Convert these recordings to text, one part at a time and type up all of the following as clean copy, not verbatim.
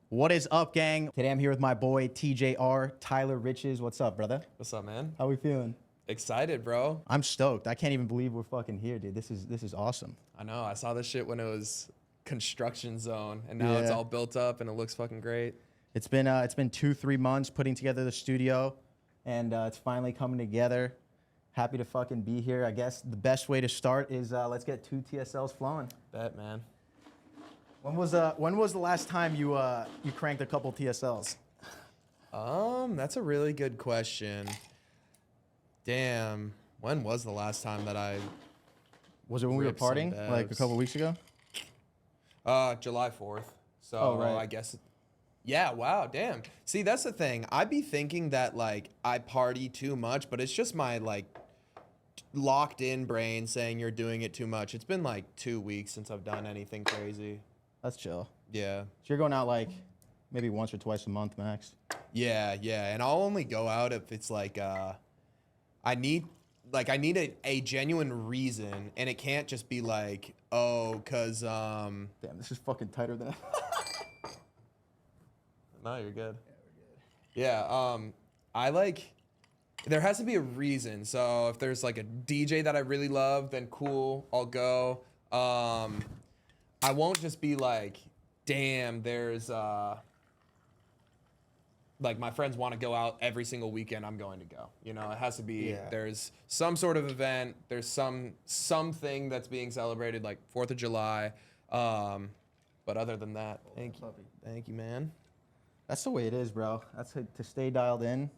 What is up, gang? Today I'm here with my boy TJR, Tyler Riches. What's up, brother? What's up, man? How we feeling? Excited, bro. I'm stoked. I can't even believe we're fucking here, dude. This is awesome. I know. I saw this shit when it was construction zone, and now it's all built up and it looks fucking great. It's been 2-3 months putting together the studio, and it's finally coming together. Happy to fucking be here. I guess the best way to start is let's get 2 TSLs flowing. Bet, man. When was the last time you cranked a couple TSLs? That's a really good question. Damn, when was the last time that I Was it when we were ripped some partying like a devs? couple weeks ago? July 4th. So Oh, right. I guess yeah, wow, damn. See, that's the thing. I'd be thinking that like I party too much, but it's just my like locked in brain saying you're doing it too much. It's been like 2 weeks since I've done anything crazy. That's chill. Yeah. So you're going out like maybe once or twice a month max. Yeah, and I'll only go out if it's like I need a genuine reason, and it can't just be like, oh, cause Damn, this is fucking tighter than. No, you're good. Yeah, I like there has to be a reason. So if there's like a DJ that I really love, then cool, I'll go. I won't just be like, damn, there's like my friends want to go out every single weekend, I'm going to go. You know, it has to be there's some sort of event, there's something that's being celebrated, like 4th of July. But other than that, thank you, man. That's the way it is, bro. That's to stay dialed in.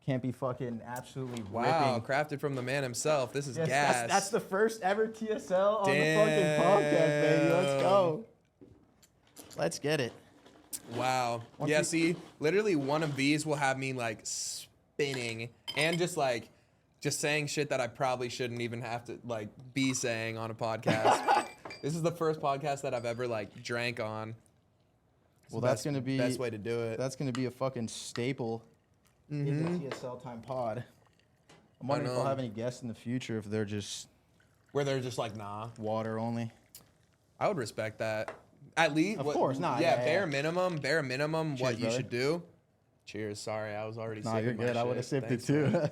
Can't be fucking absolutely Wow, ripping. crafted from the man himself. This is Yes, gas. that's the first ever TSL on Damn. the fucking podcast, baby. Let's go. Let's get it. Wow. Yeah, see, literally one of these will have me like spinning and just saying shit that I probably shouldn't even have to like be saying on a podcast. This is the first podcast that I've ever like drank on. Well, that's gonna be best way to do it. That's gonna be a fucking staple in the TSL time pod. I'm wondering if I'll have any guests in the future if they're just where they're just like, nah, water only. I would respect that. At least, of course, nah. Yeah, bare minimum. Cheers, what you brother. should do. Cheers. Sorry, I was already. Nah, you're sipping my good. I shit. would have sipped Thanks, it too. man.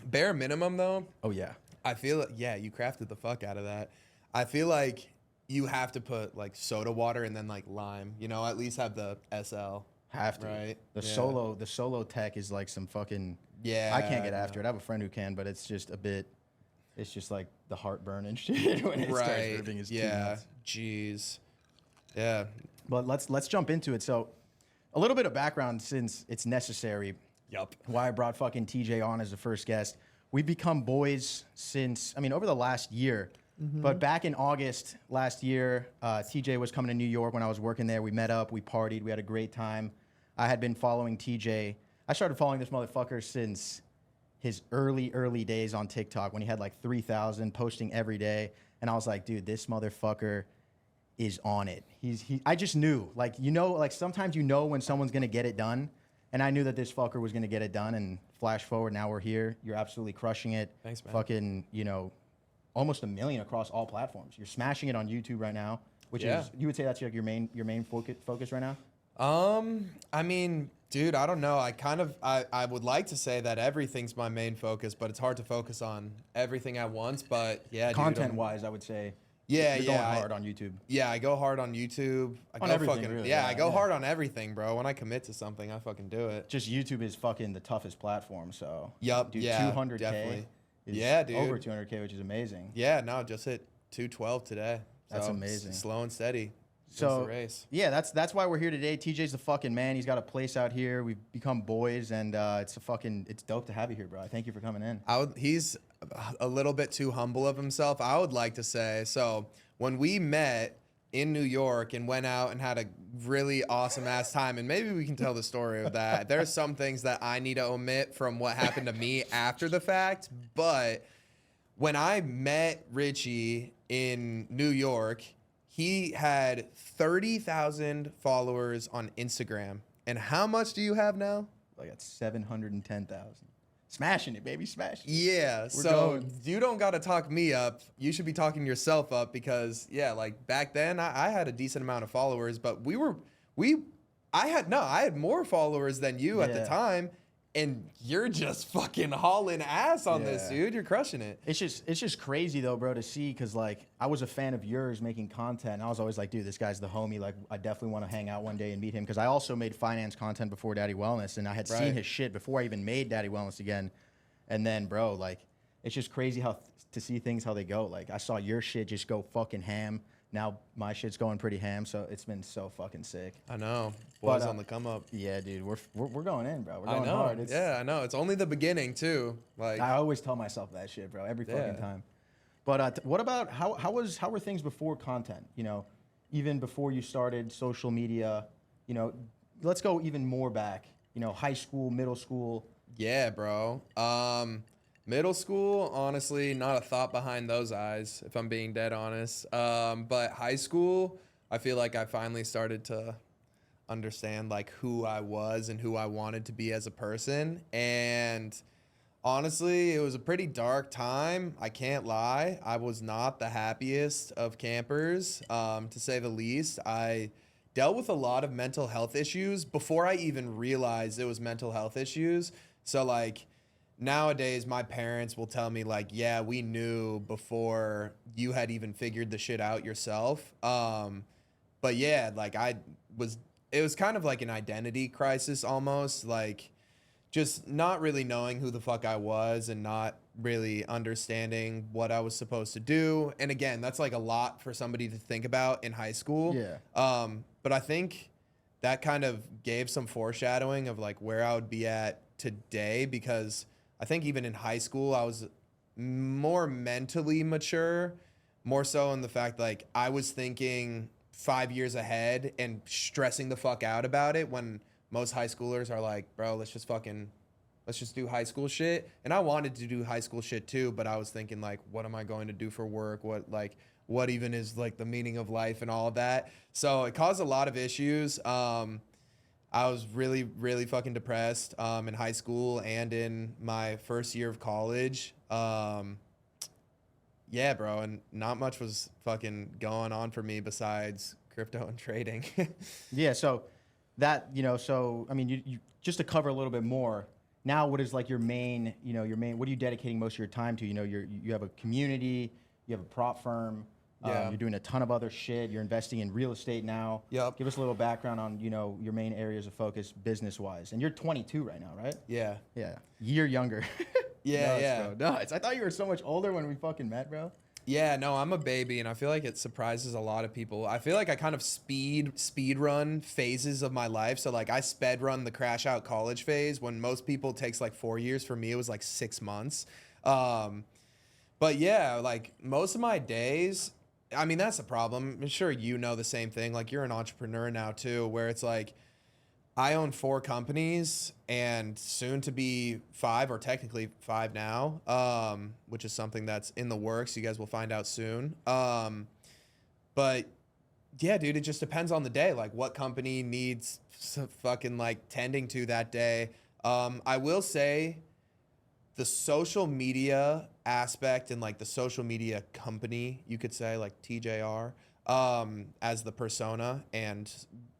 Bare minimum though. Oh yeah. I feel you crafted the fuck out of that. I feel like you have to put like soda water and then like lime. You know, at least have the SL. Have to. Right. The solo tech is like some fucking. Yeah. I can't get after it. I have a friend who can, but it's just a bit. It's just like the heartburn and shit when it starts ripping is too nuts. Jeez. Yeah. But let's jump into it. So, a little bit of background since it's necessary. Yup. Why I brought fucking TJ on as the first guest. We've become boys since over the last year. But back in August last year, TJ was coming to New York when I was working there. We met up, we partied, we had a great time. I had been following TJ. I started following this motherfucker since his early days on TikTok when he had like 3,000 posting every day. And I was like, dude, this motherfucker is on it. I just knew, like, sometimes you know when someone's gonna get it done. And I knew that this fucker was gonna get it done. And flash forward, now we're here. You're absolutely crushing it. Thanks, man. Fucking, almost 1 million across all platforms. You're smashing it on YouTube right now, which is, you would say that's like your main focus right now? I mean, dude, I don't know. I would like to say that everything's my main focus, but it's hard to focus on everything at once. But yeah, Content-wise, I would say. Yeah, you're going hard on YouTube. Yeah, I go hard on YouTube. I go hard on everything, bro. When I commit to something, I fucking do it. Just YouTube is fucking the toughest platform, so. Yup, dude, yeah, 200K definitely. is dude. over 200K, which is amazing. Yeah, no, just hit 212 today. That's so amazing. Slow and steady. So the race. Yeah, that's why we're here today. TJ's the fucking man. He's got a place out here. We've become boys, and it's dope to have you here, bro. Thank you for coming in. He's a little bit too humble of himself, I would like to say. So when we met in New York and went out and had a really awesome ass time, and maybe we can tell the story of that. There's some things that I need to omit from what happened to me after the fact, but when I met Richie in New York, he had 30,000 followers on Instagram. And how much do you have now? I got 710,000. Smashing it, baby, smashing it. Yeah, so going. you don't got to talk me up. You should be talking yourself up because, yeah, like back then I had a decent amount of followers, but I had more followers than you at the Yeah. time, and you're just fucking hauling ass on this, Yeah. dude. You're crushing it. It's just crazy though, bro, to see, because like I was a fan of yours making content, and I was always like, dude, this guy's the homie. Like, I definitely want to hang out one day and meet him, because I also made finance content before Daddy Wellness, and I had Right. seen his shit before I even made Daddy Wellness again. And then, bro, like, it's just crazy how to see things how they go. Like, I saw your shit just go fucking ham. Now my shit's going pretty ham, so it's been so fucking sick. I know. Boys But, on the come up. Yeah, dude, we're going in, bro. We're I going know. hard. Yeah, I know. It's only the beginning too. Like, I always tell myself that shit, bro, every fucking Yeah. time. But what about how were things before content? You know, even before you started social media. You know, let's go even more back. You know, high school, middle school. yeah, bro. Middle school, honestly, not a thought behind those eyes, if I'm being dead honest. But high school, I feel like I finally started to understand like who I was and who I wanted to be as a person. And honestly, it was a pretty dark time. I can't lie. I was not the happiest of campers, to say the least. I dealt with a lot of mental health issues before I even realized it was mental health issues. So like nowadays, my parents will tell me like, yeah, we knew before you had even figured the shit out yourself. But yeah, like it was kind of like an identity crisis almost, like just not really knowing who the fuck I was and not really understanding what I was supposed to do. And again, that's like a lot for somebody to think about in high school. Yeah. But I think that kind of gave some foreshadowing of like where I would be at today, because I think even in high school, I was more mentally mature, more so in the fact like I was thinking 5 years ahead and stressing the fuck out about it, when most high schoolers are like, bro, let's just do high school shit. And I wanted to do high school shit too, but I was thinking like, what am I going to do for work? What even is like the meaning of life and all of that? So it caused a lot of issues. I was really, really fucking depressed in high school and in my first year of college. Yeah, bro, and not much was fucking going on for me besides crypto and trading. Yeah, so that, you know, so I mean, you just to cover a little bit more. Now, what is like your main, what are you dedicating most of your time to? You know, you have a community, you have a prop firm, Yeah. you're doing a ton of other shit. You're investing in real estate now. Yep. Give us a little background on, your main areas of focus business wise. And you're 22 right now, right? Yeah. Yeah, year younger. Yeah, Nuts, yeah. Bro. Nuts. I thought you were so much older when we fucking met, bro. Yeah, no, I'm a baby, and I feel like it surprises a lot of people. I feel like I kind of speed run phases of my life. So like I sped run the crash out college phase when most people it takes like 4 years. For me, it was like 6 months. But yeah, like most of my days, I mean, that's a problem. I'm sure you know the same thing. Like you're an entrepreneur now too, where it's like I own 4 companies and soon to be 5, or technically 5 now, which is something that's in the works. You guys will find out soon. But yeah, dude, it just depends on the day. Like what company needs some fucking like tending to that day. I will say the social media aspect and like the social media company, you could say like TJR, as the persona and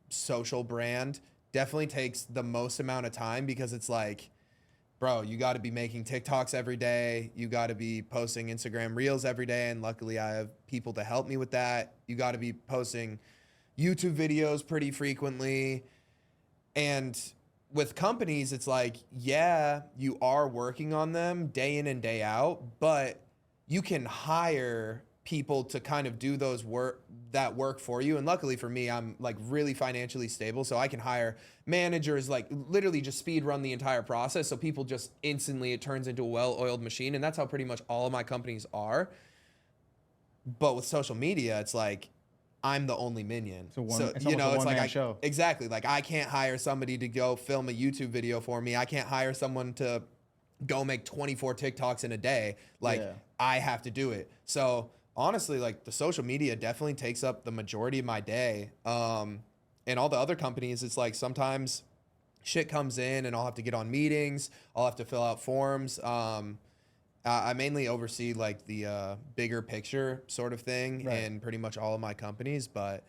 social brand definitely takes the most amount of time, because it's like, bro, you got to be making TikToks every day. You got to be posting Instagram Reels every day. And luckily I have people to help me with that. You got to be posting YouTube videos pretty frequently. And with companies, it's like, yeah, you are working on them day in and day out, but you can hire people to kind of do that work for you. And luckily for me, I'm like really financially stable, so I can hire managers, like literally just speed run the entire process, so people just instantly, it turns into a well-oiled machine. And that's how pretty much all of my companies are. But with social media, it's like I'm the only minion. It's almost It's a like one-man show. exactly, like I can't hire somebody to go film a YouTube video for me. I can't hire someone to go make 24 TikToks in a day. Like Yeah. I have to do it. So honestly, like the social media definitely takes up the majority of my day. And all the other companies, it's like sometimes shit comes in and I'll have to get on meetings. I'll have to fill out forms. I mainly oversee like the bigger picture sort of thing in pretty much all of my companies, but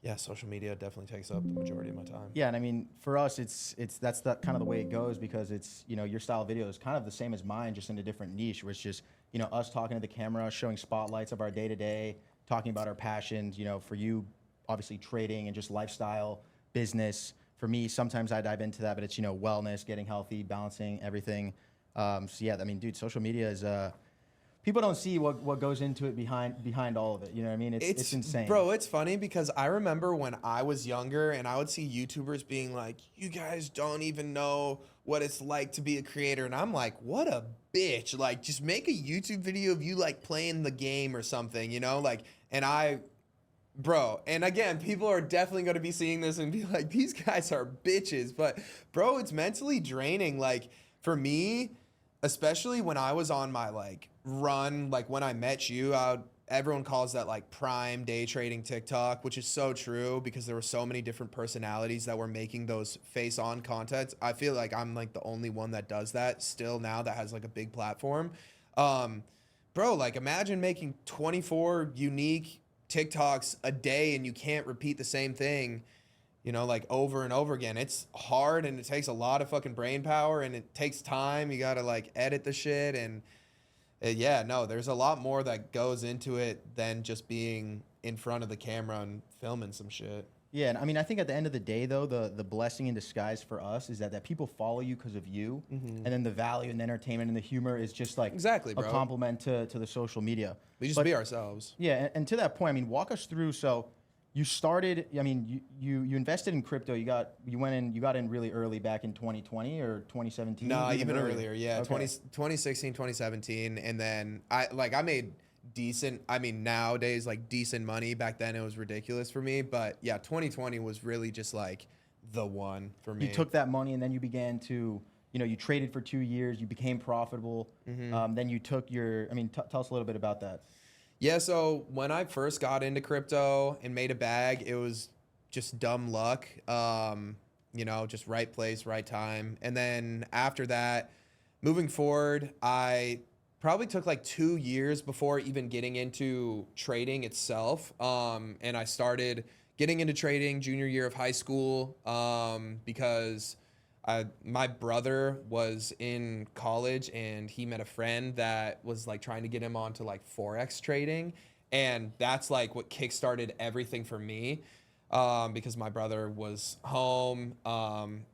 yeah, social media definitely takes up the majority of my time. Yeah, and I mean, for us, that's the kind of the way it goes, because it's, you know, your style of video is kind of the same as mine, just in a different niche, where it's just, you know, us talking to the camera, showing spotlights of our day to day, talking about our passions. You know, for you, obviously trading and just lifestyle, business. For me, sometimes I dive into that, but it's, you know, wellness, getting healthy, balancing everything. So yeah, I mean, dude, social media is people don't see what goes into it behind all of it. You know what I mean? It's insane. Bro, it's funny because I remember when I was younger and I would see YouTubers being like, you guys don't even know what it's like to be a creator. And I'm like, what a bitch. Like, just make a YouTube video of you like playing the game or something, you know? Like, bro, and again, people are definitely going to be seeing this and be like, these guys are bitches. But bro, it's mentally draining. Like, for me, especially when I was on my like run, like when I met you, everyone calls that like prime day trading TikTok, which is so true because there were so many different personalities that were making those face on content. I feel like I'm like the only one that does that still now, that has like a big platform. Bro, like imagine making 24 unique TikToks a day and you can't repeat the same thing, you know, like over and over again. It's hard and it takes a lot of fucking brain power and it takes time. You got to like edit the shit and yeah, no, there's a lot more that goes into it than just being in front of the camera and filming some shit. Yeah, and I mean, I think at the end of the day, though, the blessing in disguise for us is that people follow you because of you, and then the value and the entertainment and the humor is just like exactly, bro, a compliment to the social media. We just be ourselves. Yeah, and to that point, I mean, walk us through. So you started. I mean, you invested in crypto. You got in really early back in 2020 or 2017. No, even earlier. Yeah, okay. 2016, 2017, and then I made decent, I mean, nowadays, like decent money. Back then it was ridiculous for me, but yeah, 2020 was really just like the one for me. You took that money and then you began to, you know, you traded for 2 years, you became profitable. Then you took your, I mean, tell us a little bit about that. Yeah, so when I first got into crypto and made a bag, it was just dumb luck. You know, just right place, right time. And then after that, moving forward, I probably took like 2 years before even getting into trading itself. And I started getting into trading junior year of high school because my brother was in college and he met a friend that was like trying to get him onto like Forex trading. And that's like what kickstarted everything for me. Because my brother was home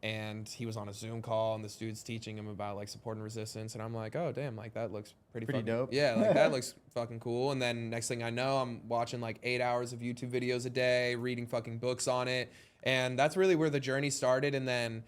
and he was on a Zoom call and this dude's teaching him about like support and resistance. And I'm like, oh, damn, like that looks pretty fucking dope. Yeah, like that looks fucking cool. And then next thing I know, I'm watching like 8 hours of YouTube videos a day, reading fucking books on it. And that's really where the journey started. And then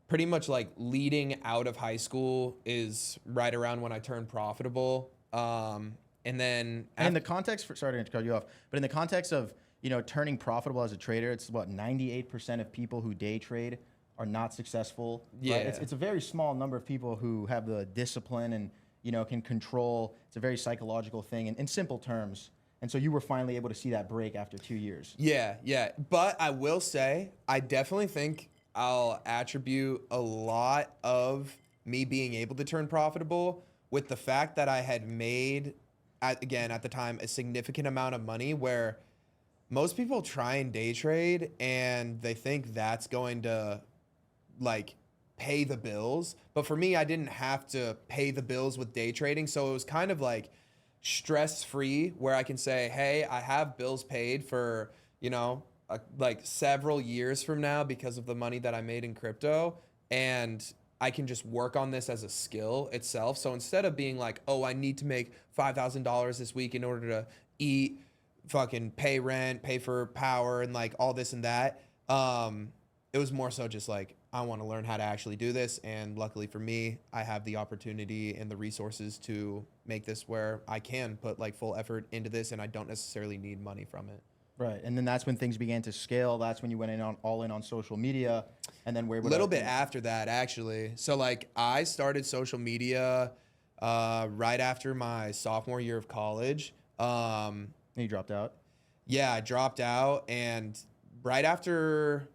pretty much like leading out of high school is right around when I turned profitable. And then in the context sorry to cut you off, but in the context of, you know, turning profitable as a trader, it's what 98% of people who day trade are not successful. Yeah, right? It's a very small number of people who have the discipline and, you know, can control. It's a very psychological thing in simple terms. And so you were finally able to see that break after 2 years. Yeah. But I will say, I definitely think I'll attribute a lot of me being able to turn profitable with the fact that I had made, at the time, a significant amount of money where most people try and day trade and they think that's going to like pay the bills. But for me, I didn't have to pay the bills with day trading. So it was kind of like stress-free where I can say, hey, I have bills paid for, you know, like several years from now because of the money that I made in crypto. And I can just work on this as a skill itself. So instead of being like, oh, I need to make $5,000 this week in order to eat, fucking pay rent, pay for power, and like all this and that. It was more so just like, I want to learn how to actually do this. And luckily for me, I have the opportunity and the resources to make this where I can put like full effort into this and I don't necessarily need money from it. Right. And then that's when things began to scale. That's when you went all in on social media. And then we're able a little bit after that, actually. So like I started social media right after my sophomore year of college. You dropped out? Yeah, I dropped out. And right after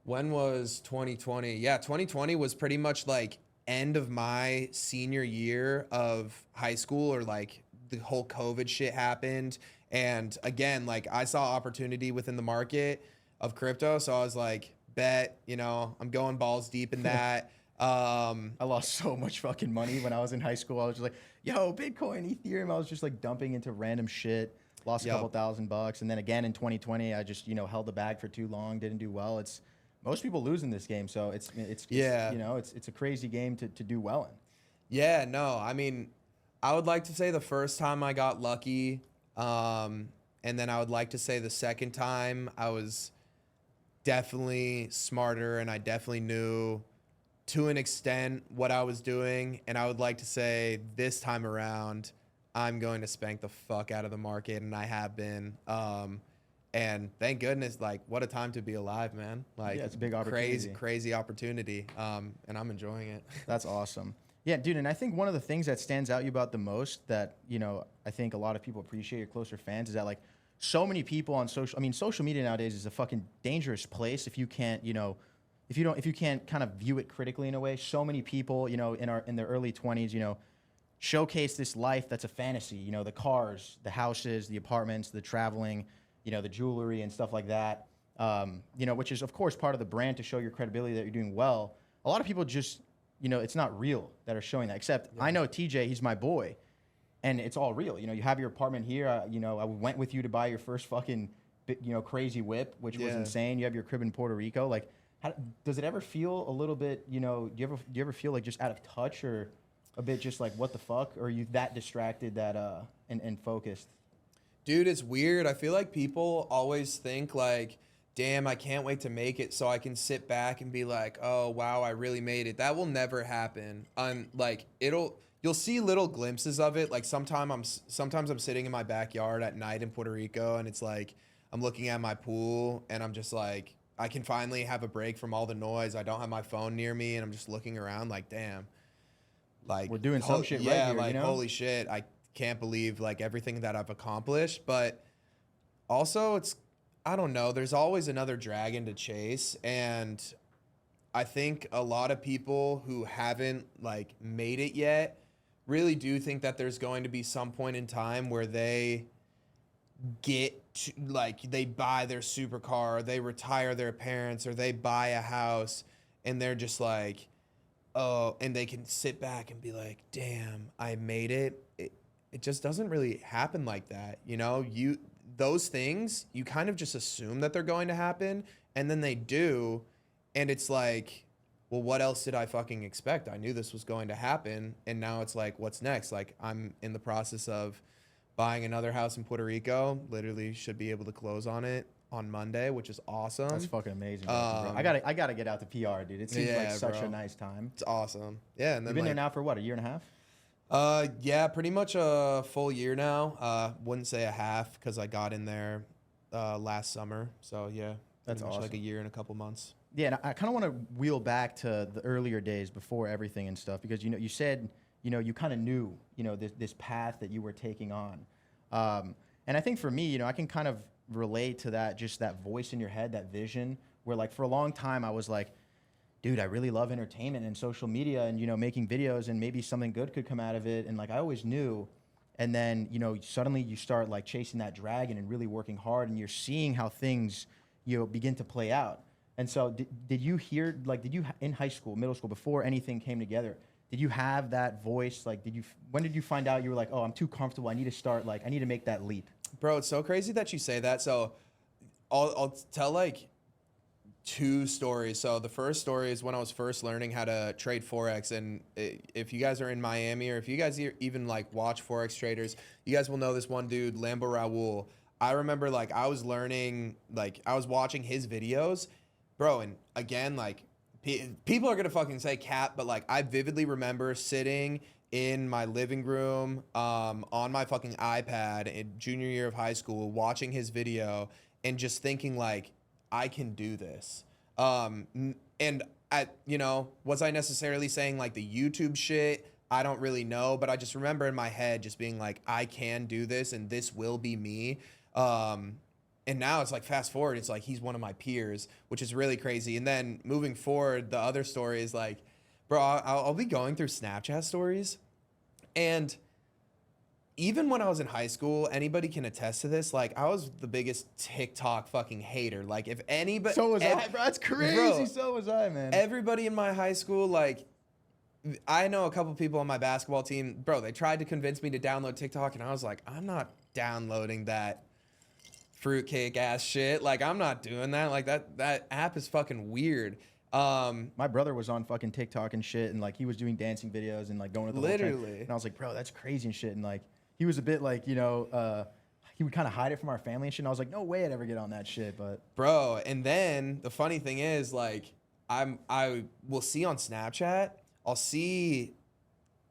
When was 2020? Yeah, 2020 was pretty much like end of my senior year of high school, or like the whole COVID shit happened. And again, like I saw opportunity within the market of crypto. So I was like, bet, you know, I'm going balls deep in that. I lost so much fucking money when I was in high school. I was just like, yo, Bitcoin, Ethereum. I was just like dumping into random shit. Lost a couple $1,000. And then again in 2020, I just, held the bag for too long, didn't do well. It's most people lose in this game. So it's it's a crazy game to do well in. Yeah, no, I mean, I would like to say the first time I got lucky. And then I would like to say the second time I was definitely smarter, and I definitely knew to an extent what I was doing. And I would like to say this time around, I'm going to spank the fuck out of the market, and I have been. And thank goodness, like, what a time to be alive, man. Like, yeah, it's a big opportunity. Crazy opportunity. And I'm enjoying it. That's awesome. Yeah, dude, and I think one of the things that stands out you about the most that, I think a lot of people appreciate, your closer fans, is that like so many people on social media nowadays is a fucking dangerous place if you can't, if you can't kind of view it critically in a way. So many people, in their early 20s, showcase this life that's a fantasy, the cars, the houses, the apartments, the traveling, the jewelry and stuff like that, which is of course part of the brand to show your credibility that you're doing well. A lot of people just, it's not real that are showing that, except I know TJ, he's my boy, and it's all real. You have your apartment here. I went with you to buy your first fucking, crazy whip, which was insane. You have your crib in Puerto Rico. Like, does it ever feel a little bit, do you ever feel like just out of touch, or a bit just like, what the fuck? Or are you that distracted that, and focused? Dude, it's weird. I feel like people always think like, damn, I can't wait to make it so I can sit back and be like, oh, wow, I really made it. That will never happen. Like, you'll see little glimpses of it. Like sometimes I'm sitting in my backyard at night in Puerto Rico, and it's like, I'm looking at my pool, and I'm just like, I can finally have a break from all the noise. I don't have my phone near me, and I'm just looking around like, damn. Like, we're doing some shit right here, like, holy shit, I can't believe like everything that I've accomplished. But also I don't know, there's always another dragon to chase. And I think a lot of people who haven't like made it yet really do think that there's going to be some point in time where they get to, like, they buy their supercar, they retire their parents, or they buy a house, and they're just like, oh, and they can sit back and be like, damn, I made it. It just doesn't really happen like that. Those things, you kind of just assume that they're going to happen, and then they do. And it's like, well, what else did I fucking expect? I knew this was going to happen. And now it's like, what's next? Like, I'm in the process of buying another house in Puerto Rico. Literally should be able to close on it on Monday, which is awesome. That's fucking amazing, bro. I gotta get out to PR, dude. It seems like such a nice time. It's awesome. Yeah, and then you've been there now for what, a year and a half? Yeah, pretty much a full year now. Wouldn't say a half, because I got in there last summer. So yeah, that's awesome. Like a year and a couple months. Yeah, and I kind of want to wheel back to the earlier days before everything and stuff, because you said you kind of knew this path that you were taking on, and I think for me, I can kind of relate to that, just that voice in your head, that vision, where like for a long time I was like, dude, I really love entertainment and social media and, making videos, and maybe something good could come out of it. And like, I always knew. And then, suddenly you start like chasing that dragon and really working hard, and you're seeing how things, begin to play out. And so did you hear, like, in high school, middle school, before anything came together, did you have that voice? Like, when did you find out you were like, oh, I'm too comfortable, I need to start, like, I need to make that leap? Bro, it's so crazy that you say that. So I'll tell like 2 stories. So the first story is when I was first learning how to trade Forex. And if you guys are in Miami, or if you guys even like watch Forex traders, you guys will know this one dude, Lambo Raul. I remember like I was learning, like I was watching his videos, bro. And again, like people are going to fucking say cap, but like I vividly remember sitting in my living room on my fucking iPad in junior year of high school, watching his video and just thinking like, I can do this. And was I necessarily saying like the YouTube shit? I don't really know, but I just remember in my head just being like, I can do this, and this will be me. And And now it's like, fast forward, it's like he's one of my peers, which is really crazy. And then moving forward, the other story is like, bro, I'll be going through Snapchat stories. And even when I was in high school, anybody can attest to this. Like, I was the biggest TikTok fucking hater. Like, if anybody... So was I, bro. That's crazy. Bro, so was I, man. Everybody in my high school, like... I know a couple people on my basketball team, bro, they tried to convince me to download TikTok, and I was like, I'm not downloading that fruitcake ass shit. Like, I'm not doing that. Like, that app is fucking weird. My brother was on fucking TikTok and shit, and like he was doing dancing videos and like going to the whole Literally. trend. And I was like, bro, that's crazy and shit. And like he was a bit like, you know, he would kind of hide it from our family and shit. And I was like, no way I'd ever get on that shit. But bro, and then the funny thing is, like, I will see on Snapchat, I'll see,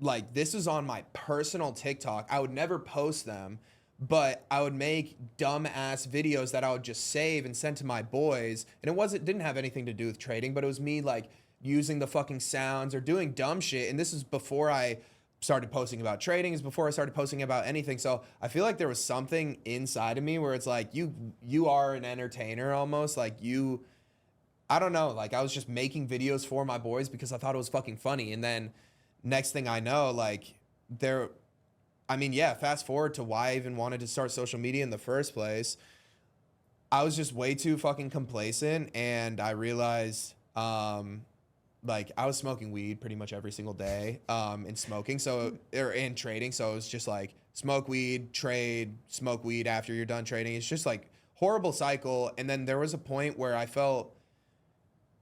like, this is on my personal TikTok. I would never post them, but I would make dumb ass videos that I would just save and send to my boys. And didn't have anything to do with trading, but it was me like using the fucking sounds or doing dumb shit. And this is before I started posting about trading, is before I started posting about anything. So I feel like there was something inside of me where it's like, you are an entertainer almost. Like, I don't know, like, I was just making videos for my boys because I thought it was fucking funny. And then next thing I know, like, fast forward to why I even wanted to start social media in the first place. I was just way too fucking complacent, and I realized, like, I was smoking weed pretty much every single day, and trading. So it was just like, smoke weed, trade, smoke weed after you're done trading. It's just like horrible cycle. And then there was a point where I felt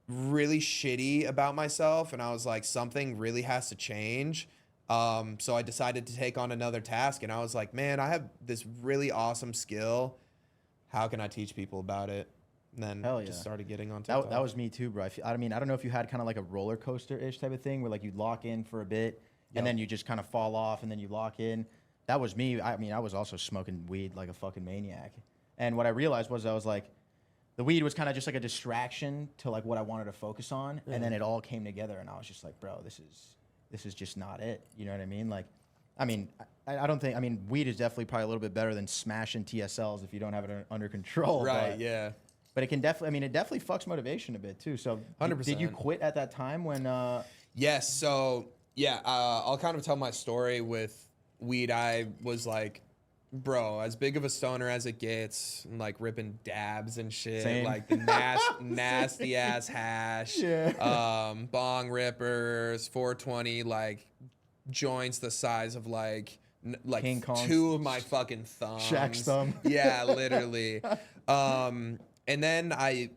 really shitty about myself, and I was like, something really has to change. So I decided to take on another task, and I was like, man, I have this really awesome skill. How can I teach people about it? And then just started getting on TikTok. That was me too, bro. I mean, I don't know if you had kind of like a roller coaster-ish type of thing where like you lock in for a bit and then you just kind of fall off and then you lock in. That was me. I mean, I was also smoking weed like a fucking maniac. And what I realized was I was like, the weed was kind of just like a distraction to like what I wanted to focus on. And then it all came together, and I was just like, bro, this is just not it. You know what I mean? Like, I mean, I don't think, I mean, weed is definitely probably a little bit better than smashing TSLs if you don't have it under control. Right, but, yeah. But it can definitely, I mean, it definitely fucks motivation a bit too. So 100%. Did you quit at that time when? Yes. So yeah, I'll kind of tell my story with weed. I was like, bro, as big of a stoner as it gets, like ripping dabs and shit. Same. Like the nasty ass hash. Yeah. Bong rippers, 420, like joints the size of like King Kong's two of my fucking thumbs. Shaq's thumb. Yeah, literally. And then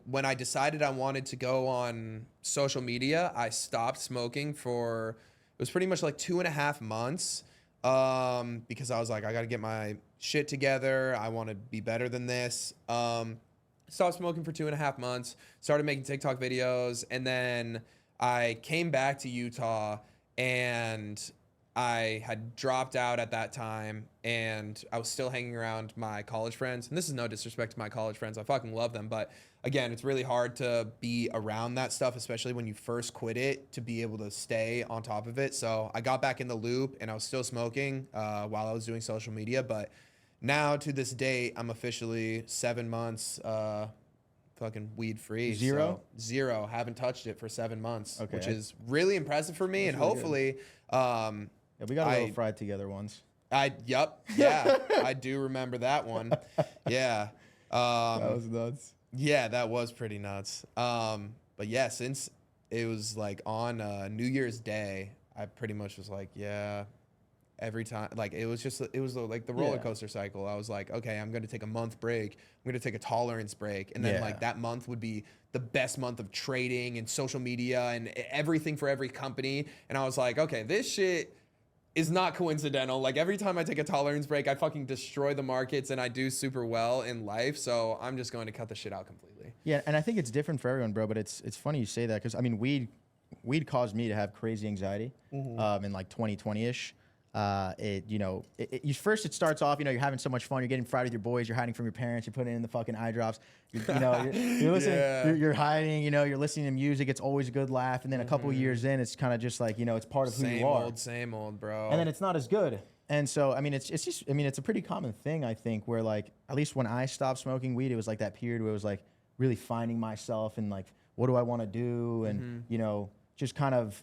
when I decided I wanted to go on social media, I stopped smoking for, it was pretty much like 2.5 months. Because I was like, I got to get my shit together. I want to be better than this. Stopped smoking for 2.5 months, started making TikTok videos. And then I came back to Utah, and I had dropped out at that time, and I was still hanging around my college friends. And this is no disrespect to my college friends. I fucking love them. But again, it's really hard to be around that stuff, especially when you first quit it, to be able to stay on top of it. So I got back in the loop, and I was still smoking while I was doing social media. But now to this date, I'm officially 7 months fucking weed free. Zero? So, zero. Haven't touched it for 7 months, Okay. which is really impressive for me. And really hopefully... Yeah, we got a little fried together once. Yeah, I do remember that one. Yeah. That was nuts. Yeah, that was pretty nuts. But yeah, since it was like on New Year's Day, I pretty much was like, yeah, every time, like it was like the roller coaster cycle. I was like, okay, I'm going to take a month break. I'm going to take a tolerance break. And then like that month would be the best month of trading and social media and everything for every company. And I was like, okay, this shit is not coincidental. Like every time I take a tolerance break, I fucking destroy the markets and I do super well in life. So I'm just going to cut the shit out completely. Yeah, and I think it's different for everyone, bro. But it's funny you say that because I mean, weed caused me to have crazy anxiety in like 2020-ish. First it starts off, you're having so much fun, you're getting fried with your boys, you're hiding from your parents, you're putting in the fucking eye drops, you're listening, you're hiding, you're listening to music, it's always a good laugh, and then a couple of years in, it's kind of just like, it's part of who you are. Same old, bro. And then it's not as good. And so, I mean, it's just, I mean, it's a pretty common thing, I think, where like, at least when I stopped smoking weed, it was like that period where it was like really finding myself and like, what do I want to do? And, you know, just kind of,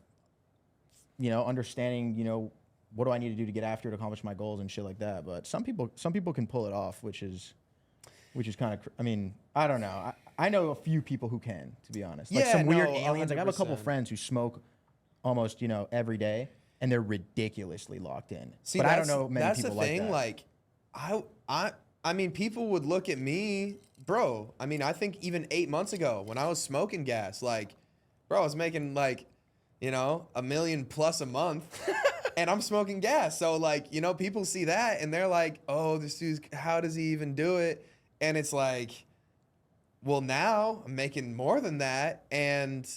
you know, understanding, you know, what do I need to do to get after to accomplish my goals and shit like that. But some people can pull it off, which is kind of, I mean, I don't know. I know a few people who can, to be honest. Like some weird aliens. Like I have a couple friends who smoke almost, you know, every day. And they're ridiculously locked in. See, but I don't know many people like that. That's the thing. Like, I mean, people would look at me, bro. I mean, I think even 8 months ago when I was smoking gas, like, bro, I was making like, you know, $1 million plus a month, and I'm smoking gas. So like, you know, people see that and they're like, oh, this dude's, how does he even do it? And it's like, well, now I'm making more than that, and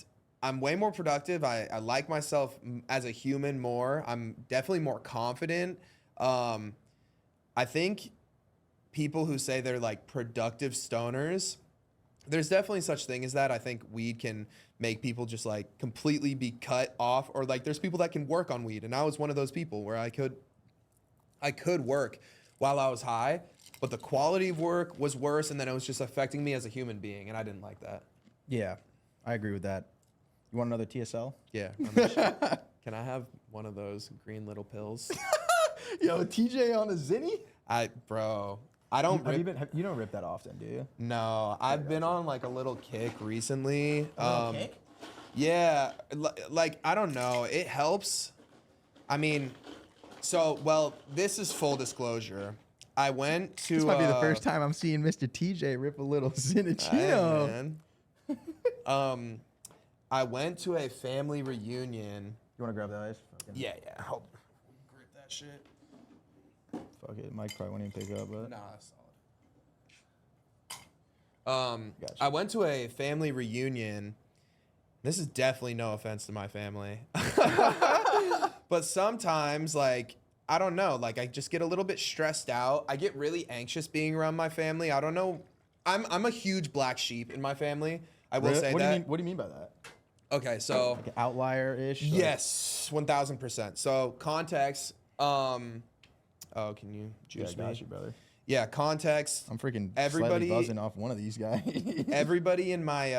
I'm way more productive. I like myself as a human more. I'm definitely more confident. I think people who say they're like productive stoners, there's definitely such thing as that. I think weed can make people just like completely be cut off, or like there's people that can work on weed. And I was one of those people where I could work while I was high, but the quality of work was worse. And then it was just affecting me as a human being. And I didn't like that. Yeah, I agree with that. You want another TSL? Yeah. Can I have one of those green little pills? Yo, TJ on a Zinni? Bro, I don't. You don't rip that often, do you? No, I've been on like a little kick recently. Kick? Yeah, like I don't know. It helps. I mean, well, this is full disclosure. I went to. This might be the first time I'm seeing Mr. TJ rip a little Zinnichino. I went to a family reunion. You want to grab that ice? Yeah. Hold. Grip that shit. Fuck it, Mike probably won't even pick up, but. Nah, that's solid. Gotcha. I went to a family reunion. This is definitely no offense to my family. But sometimes, like, I don't know, like, I just get a little bit stressed out. I get really anxious being around my family. I don't know. I'm a huge black sheep in my family. I will say that. What do you mean by that? Okay, so like an outlier-ish? Yes, 1000%. So context. Can you juice me? I got you, brother. Yeah, context. I'm freaking everybody slightly buzzing off one of these guys. Everybody in my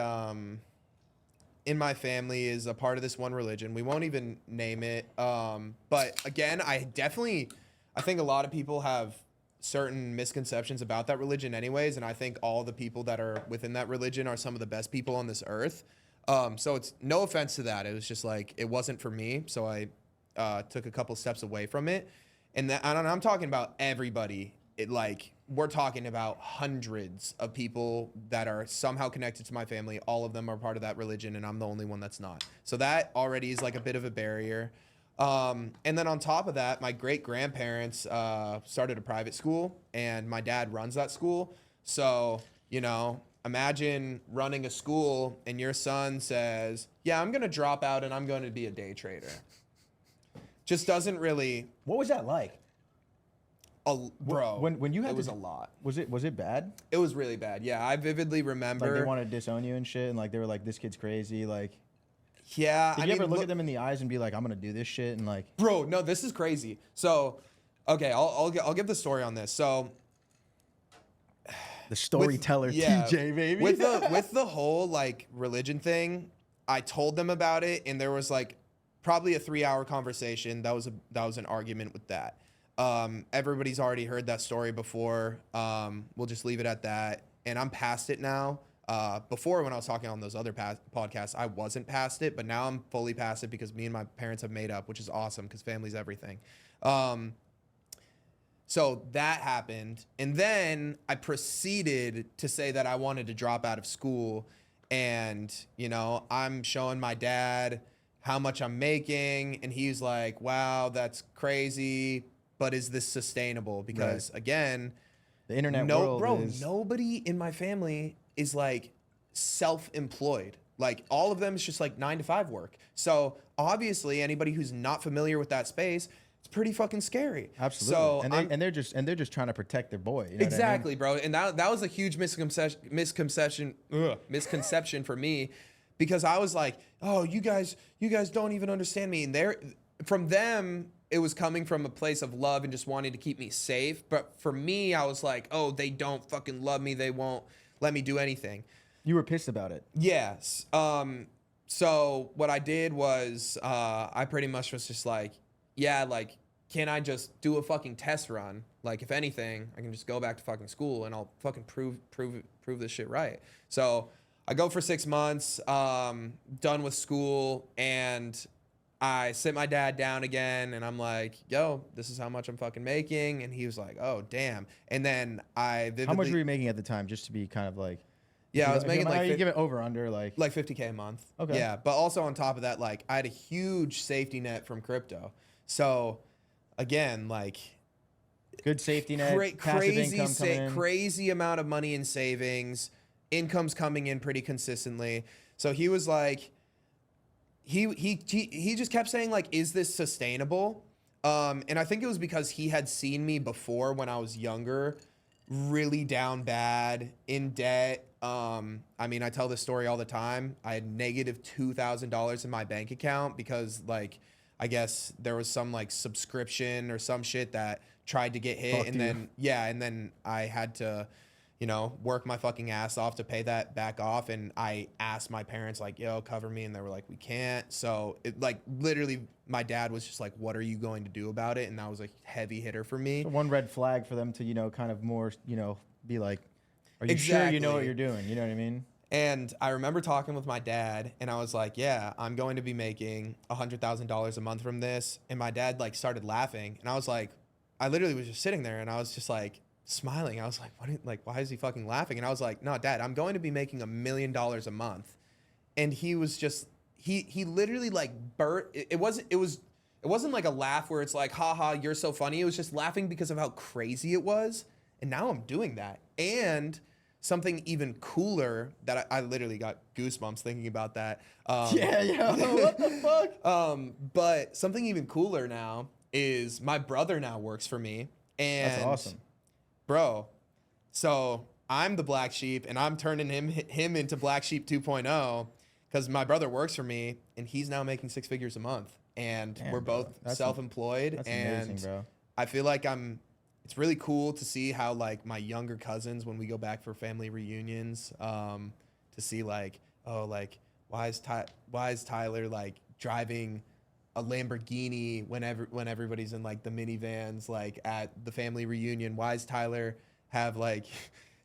family is a part of this one religion. We won't even name it. But again, I think a lot of people have certain misconceptions about that religion anyways, and I think all the people that are within that religion are some of the best people on this earth. So it's no offense to that. It was just like, it wasn't for me. So I took a couple steps away from it. And I'm talking about everybody. We're talking about hundreds of people that are somehow connected to my family. All of them are part of that religion, and I'm the only one that's not. So that already is like a bit of a barrier. And then on top of that, my great-grandparents started a private school, and my dad runs that school. So, you know, imagine running a school and your son says, yeah, I'm going to drop out and I'm going to be a day trader. Just doesn't really. What was that like? Bro, when you had it was a lot. Was it bad? It was really bad. Yeah, I vividly remember. Like they wanted to disown you and shit, and like they were like, "This kid's crazy." Like, yeah. Did you ever look at them in the eyes and be like, "I'm gonna do this shit," and like, bro, no, this is crazy. So, okay, I'll give the story on this. So, the storyteller, TJ, baby. With the whole like religion thing, I told them about it, and there was like probably a 3-hour conversation. That was an argument with that. Everybody's already heard that story before. We'll just leave it at that. And I'm past it now. Before, when I was talking on those other podcasts, I wasn't past it, but now I'm fully past it because me and my parents have made up, which is awesome because family's everything. So that happened. And then I proceeded to say that I wanted to drop out of school. And, you know, I'm showing my dad how much I'm making. And he's like, wow, that's crazy. But is this sustainable? Because again, the internet world is... nobody in my family is like self-employed. Like all of them is just like 9-to-5 work. So obviously anybody who's not familiar with that space, it's pretty fucking scary. Absolutely. So and they're just trying to protect their boy. You know exactly, what I mean? bro. And that was a huge misconception for me, because I was like, oh, you guys don't even understand me. And from them, it was coming from a place of love and just wanting to keep me safe. But for me, I was like, oh, they don't fucking love me. They won't let me do anything. You were pissed about it. Yes. So what I did was I pretty much was just like, yeah, like, can I just do a fucking test run? Like, if anything, I can just go back to fucking school and I'll fucking prove this shit right. So I go for 6 months, done with school, and I sit my dad down again, and I'm like, yo, this is how much I'm fucking making. And he was like, oh, damn. And then I vividly... How much were you making at the time, just to be kind of like... Yeah, I was making like... You give it over, under, like... Like $50K a month. Okay. Yeah, but also on top of that, like, I had a huge safety net from crypto. So, again, like... Good safety net, passive income coming in. Crazy amount of money in savings. Income's coming in pretty consistently. So he was like... He just kept saying, like, is this sustainable? And I think it was because he had seen me before when I was younger, really down bad, in debt. I mean, I tell this story all the time. I had negative $2,000 in my bank account because, like, I guess there was some, like, subscription or some shit that tried to get hit. And then I had to, you know, work my fucking ass off to pay that back off. And I asked my parents, like, yo, cover me. And they were like, we can't. So, it, like, literally, my dad was just like, what are you going to do about it? And that was a heavy hitter for me. One red flag for them to, you know, kind of more, you know, be like, are you sure you know what you're doing? You know what I mean? And I remember talking with my dad, and I was like, yeah, I'm going to be making $100,000 a month from this. And my dad, like, started laughing. And I was like, I literally was just sitting there, and I was just like, smiling. I was like, why is he fucking laughing? And I was like, no, Dad, I'm going to be making $1 million a month. And he was just, he literally like it wasn't like a laugh where it's like, haha, you're so funny. It was just laughing because of how crazy it was. And now I'm doing that. And something even cooler that I literally got goosebumps thinking about that. What the fuck? But something even cooler now is my brother now works for me. And that's awesome. Bro, so I'm the black sheep, and I'm turning him into black sheep 2.0 because my brother works for me, and he's now making 6 figures a month, and damn, we're both self-employed. That's and amazing, bro. I feel like it's really cool to see how, like, my younger cousins, when we go back for family reunions, to see, like, oh, like, why is Tyler, like, driving a Lamborghini when everybody's in, like, the minivans, like, at the family reunion? Why does Tyler have, like,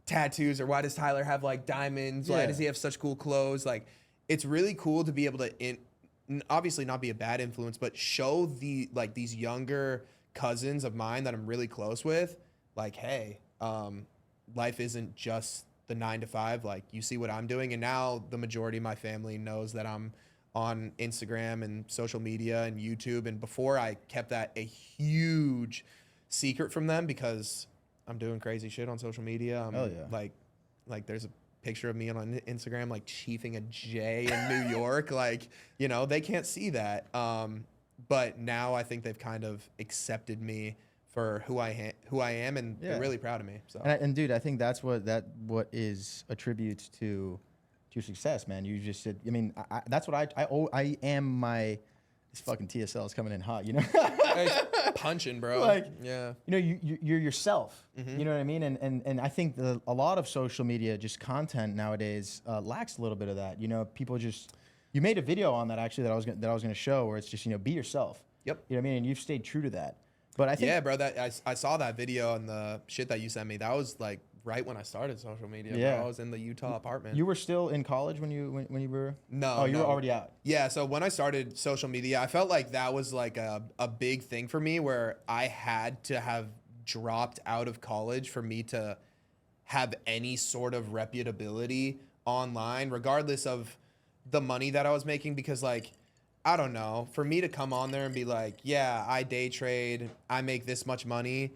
tattoos, or why does Tyler have, like, diamonds? Why does he have such cool clothes? Like, it's really cool to be able to obviously not be a bad influence, but show these younger cousins of mine that I'm really close with, like, hey, life isn't just the 9 to 5. Like, you see what I'm doing. And now the majority of my family knows that I'm on Instagram and social media and YouTube. And before, I kept that a huge secret from them because I'm doing crazy shit on social media. Hell yeah. Like there's a picture of me on Instagram, like, chiefing a J in New York. Like, you know, they can't see that. But now I think they've kind of accepted me for who I am, and they're really proud of me. So, and dude, I think that's what is attributes to success, man. You just said, I mean, that's what I am. My this fucking TSL is coming in hot, you know. Punching, bro. Like, yeah, you know, you're yourself. Mm-hmm. You know what I mean? And I think a lot of social media, just content nowadays, lacks a little bit of that. You know, people just. You made a video on that actually that I was going to show, where it's just, you know, be yourself. Yep. You know what I mean? And you've stayed true to that. But I think, yeah, bro. That I saw that video and the shit that you sent me. That was like right when I started social media. Yeah. Bro. I was in the Utah apartment. You were still in college when you were? No. Oh, you were already out. Yeah. So when I started social media, I felt like that was like a big thing for me, where I had to have dropped out of college for me to have any sort of reputability online, regardless of the money that I was making. Because, like, I don't know, for me to come on there and be like, yeah, I day trade, I make this much money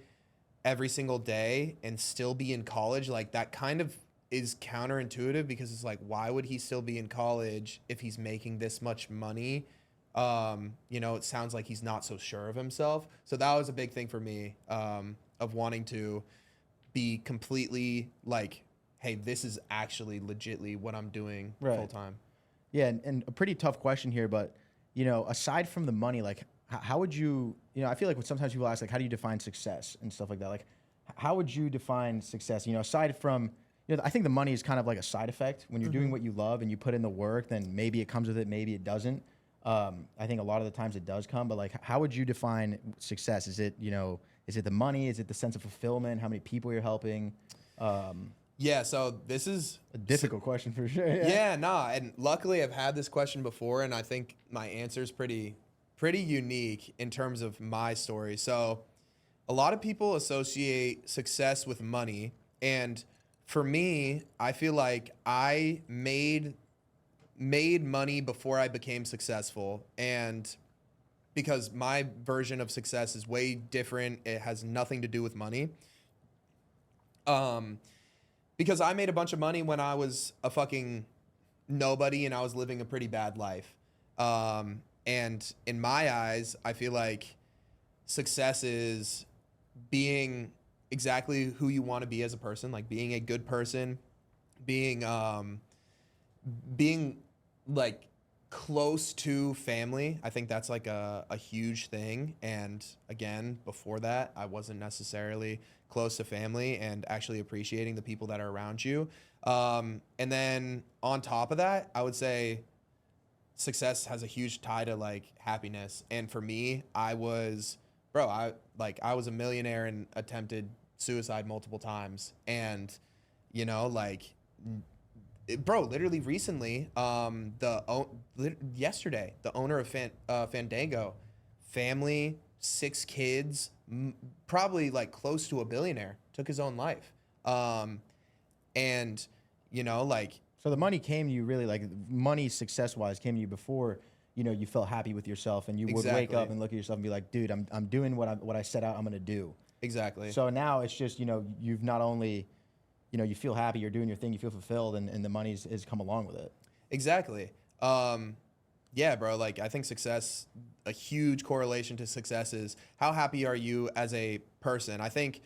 every single day, and still be in college, like, that kind of is counterintuitive, because it's like, why would he still be in college if he's making this much money? You know, it sounds like he's not so sure of himself. So that was a big thing for me, of wanting to be completely like, hey, this is actually legitly what I'm doing full time. Yeah, and a pretty tough question here, but, you know, aside from the money, like, how would you, I feel like when sometimes people ask, like, how do you define success and stuff like that? Like, how would you define success? Aside from, I think the money is kind of like a side effect. When you're doing what you love and you put in the work, then maybe it comes with it, maybe it doesn't. I think a lot of the times it does come, but like, how would you define success? Is it, is it the money? Is it the sense of fulfillment? How many people you're helping? Yeah, so this is A difficult question for sure. yeah, nah, and luckily I've had this question before, and I think my answer is pretty unique in terms of my story. So a lot of people associate success with money, and for me, I feel like I made money before I became successful, and because my version of success is way different, it has nothing to do with money. Because I made a bunch of money when I was a fucking nobody and I was living a pretty bad life. And in my eyes, I feel like success is being exactly who you want to be as a person, like being a good person, being like close to family. I think that's like a huge thing. And again, before that, I wasn't necessarily close to family and actually appreciating the people that are around you. And then on top of that, I would say success has a huge tie to like happiness. And for me, I was a millionaire and attempted suicide multiple times. And, literally recently, yesterday, the owner of Fandango, family, 6 kids, probably like close to a billionaire, took his own life. And, So the money came to you really, like, money success-wise came to you before, you felt happy with yourself, and you would wake up and look at yourself and be like, dude, I'm doing what I set out I'm going to do. Exactly. So now it's just, you've not only, you feel happy, you're doing your thing, you feel fulfilled, and the money's has come along with it. Exactly. Yeah, bro, like I think success, a huge correlation to success is how happy are you as a person? I think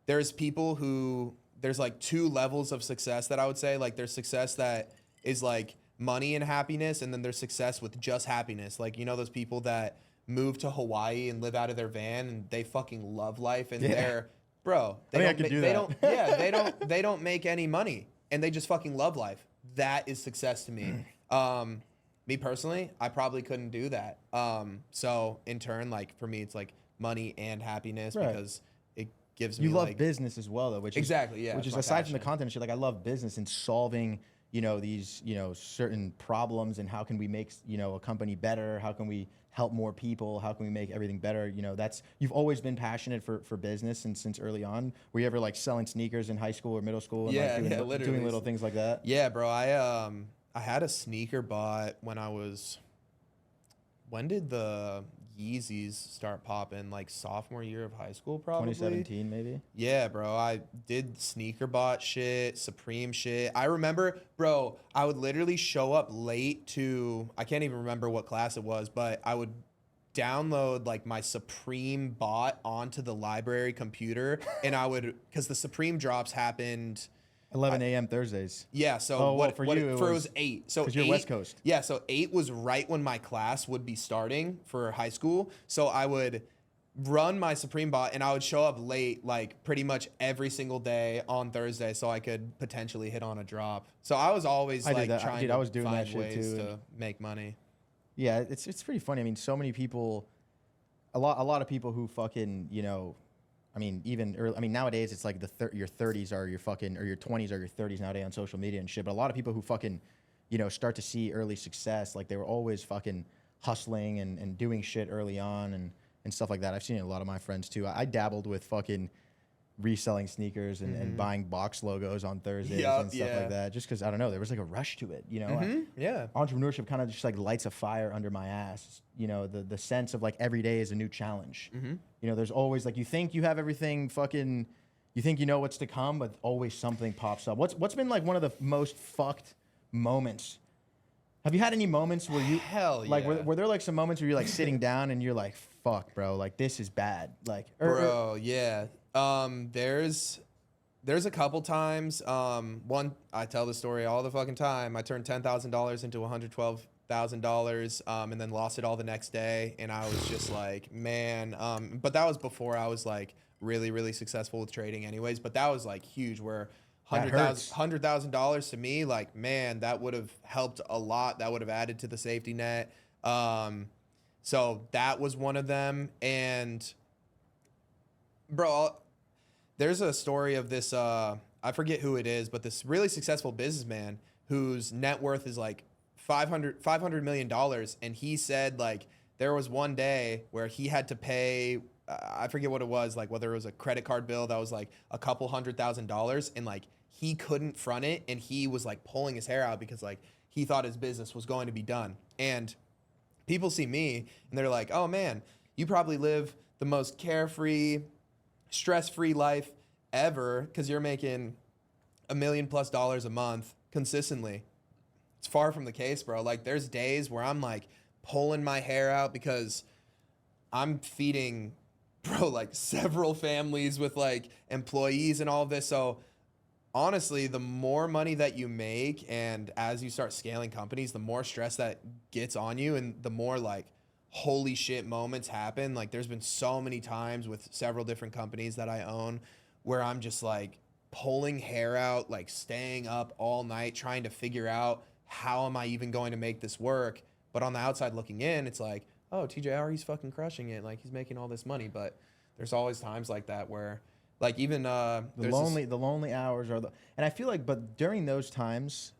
there's like 2 levels of success that I would say. Like there's success that is like money and happiness, and then there's success with just happiness. Like, those people that move to Hawaii and live out of their van and they fucking love life and they're, bro, they don't make any money and they just fucking love life. That is success to me. Me personally, I probably couldn't do that. So in turn, like for me, it's like money and happiness because it gives me. You love business as well, though, which is aside from the content and shit. Like I love business and solving, these, certain problems, and how can we make, a company better? How can we help more people? How can we make everything better? You've always been passionate for business, and since early on. Were you ever like selling sneakers in high school or middle school? And doing little things like that. Yeah, bro. I had a sneaker bot when did the Yeezys start popping? Like sophomore year of high school, probably. 2017, maybe? Yeah, bro. I did sneaker bot shit, Supreme shit. I remember, bro, I would literally show up late to, I can't even remember what class it was, but I would download like my Supreme bot onto the library computer, and I would, because the Supreme drops happened 11 a.m. Thursdays. Yeah, so for you it was 8. So 'cause you're West Coast. Yeah, so 8 was right when my class would be starting for high school. So I would run my Supreme bot and I would show up late like pretty much every single day on Thursday so I could potentially hit on a drop. So I was always trying to find ways to make money. Yeah, it's pretty funny. I mean, so many people, a lot of people who fucking, I mean, even early, I mean, nowadays it's like your 30s are your fucking, or your 20s are your 30s nowadays on social media and shit. But a lot of people who fucking, start to see early success, like they were always fucking hustling and doing shit early on and stuff like that. I've seen it in a lot of my friends too. I dabbled with fucking reselling sneakers and buying box logos on Thursdays and stuff like that. Just because, I don't know, there was like a rush to it, Entrepreneurship kind of just like lights a fire under my ass. The sense of like every day is a new challenge. There's always like, you think you have everything fucking, you think you know what's to come, but always something pops up. What's been like one of the most fucked moments? Have you had any moments where you, were there like some moments where you're like sitting down and you're like, fuck, bro, like this is bad. Like, bro, yeah. There's there's a couple times. One, I tell the story all the fucking time. I turned $10,000 into $112,000, and then lost it all the next day. And I was just like, man. But that was before I was like really, really successful with trading, anyways. But that was like huge. Where $100,000 to me, like, man, that would have helped a lot. That would have added to the safety net. So that was one of them. And bro, there's a story of this, I forget who it is, but this really successful businessman whose net worth is like $500 million. And he said like there was one day where he had to pay, I forget what it was, like whether it was a credit card bill that was like a couple $100,000, and like he couldn't front it, and he was like pulling his hair out because like he thought his business was going to be done. And people see me and they're like, oh man, you probably live the most carefree, stress-free life ever because you're making $1 million+ a month consistently. It's far from the case, bro. Like there's days where I'm like pulling my hair out because I'm feeding, bro, like several families with like employees and all of this. So honestly, the more money that you make and as you start scaling companies, the more stress that gets on you and the more like holy shit moments happen. Like there's been so many times with several different companies that I own where I'm just like pulling hair out, like staying up all night trying to figure out how am I even going to make this work. But on the outside looking in, it's like, oh, TJR, he's fucking crushing it. Like he's making all this money. But there's always times like that where like even the lonely hours are and I feel like, but during those times,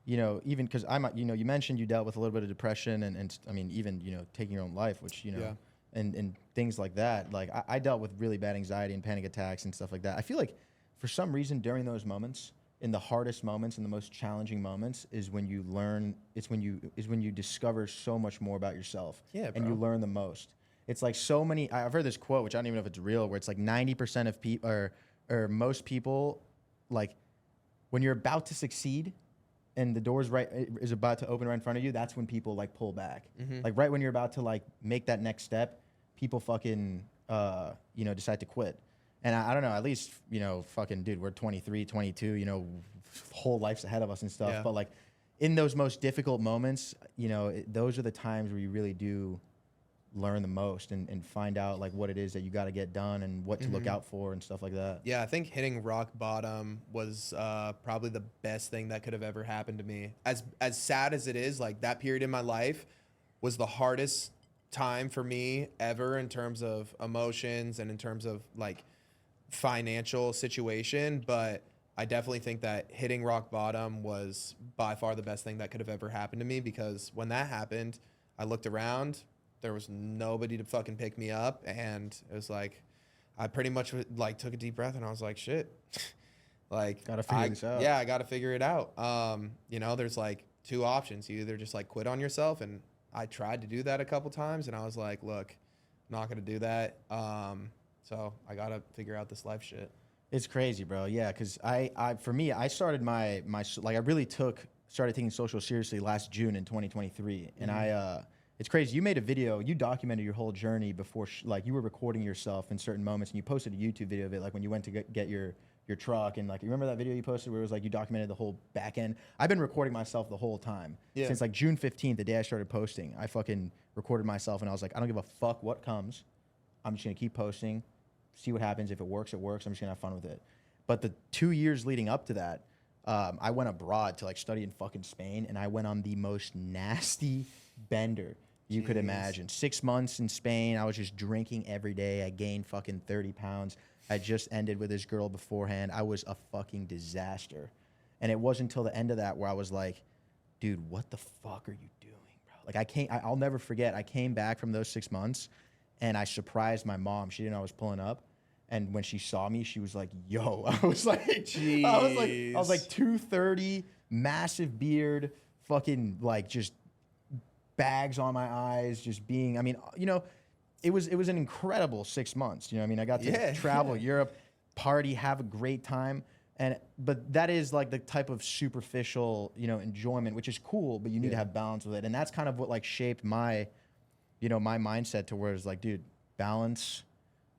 you know, even because you know, you mentioned you dealt with a little bit of depression and I mean, even, you know, taking your own life, which, you know, yeah. and things like that. Like I dealt with really bad anxiety and panic attacks and stuff like that. I feel like for some reason during those moments, in the hardest moments and the most challenging moments is when you learn, when you discover so much more about yourself. Yeah, and bro. you learn the most. It's like so many, I've heard this quote, which I don't even know if it's real, where it's like 90% of people or most people, like when you're about to succeed and the door's is about to open right in front of you, that's when people like pull back. Mm-hmm. Like right when you're about to like make that next step, people fucking, you know, decide to quit. And I don't know, at least, you know, fucking dude, we're 23, 22, you know, whole life's ahead of us and stuff. Yeah. But like in those most difficult moments, you know, those are the times where you really do learn the most and find out like what it is that you got to get done and what to look out for and stuff like that. Yeah, I think hitting rock bottom was probably the best thing that could have ever happened to me. As sad as it is, like that period in my life was the hardest time for me ever in terms of emotions and in terms of like financial situation. But I definitely think that hitting rock bottom was by far the best thing that could have ever happened to me, because when that happened, I looked around, there was nobody to fucking pick me up, and it was like I pretty much like took a deep breath and I was like, shit, like Gotta figure this out. Yeah, I gotta figure it out. You know, there's like two options. You either just like quit on yourself, and I tried to do that a couple times and I was like, look, I'm not gonna do that. So I gotta figure out this life shit. It's crazy, bro. Yeah, because for me, I started my like I really started taking social seriously last June in 2023, and it's crazy. You made a video. You documented your whole journey before, like you were recording yourself in certain moments, and you posted a YouTube video of it, like when you went to get your truck, and like you remember that video you posted where it was like you documented the whole back end. I've been recording myself the whole time since like June 15th, the day I started posting. I fucking recorded myself, and I was like, I don't give a fuck what comes. I'm just gonna keep posting, see what happens. If it works, it works. I'm just gonna have fun with it. But the 2 years leading up to that, I went abroad to like study in fucking Spain, and I went on the most nasty bender you could imagine. 6 months in Spain, I was just drinking every day. I gained fucking 30 pounds. I just ended with this girl beforehand. I was a fucking disaster. And it wasn't until the end of that where I was like, dude, what the fuck are you doing, bro? Like I'll never forget. I came back from those 6 months and I surprised my mom. She didn't know I was pulling up. And when she saw me, she was like, yo, I was like, jeez. I was like 230, massive beard, fucking like just bags on my eyes, just being, I mean, you know, it was an incredible 6 months. You know what I mean? I got to travel Europe, party, have a great time. But that is like the type of superficial, you know, enjoyment, which is cool, but you need to have balance with it. And that's kind of what like shaped my, you know, my mindset to where it's like, dude, balance,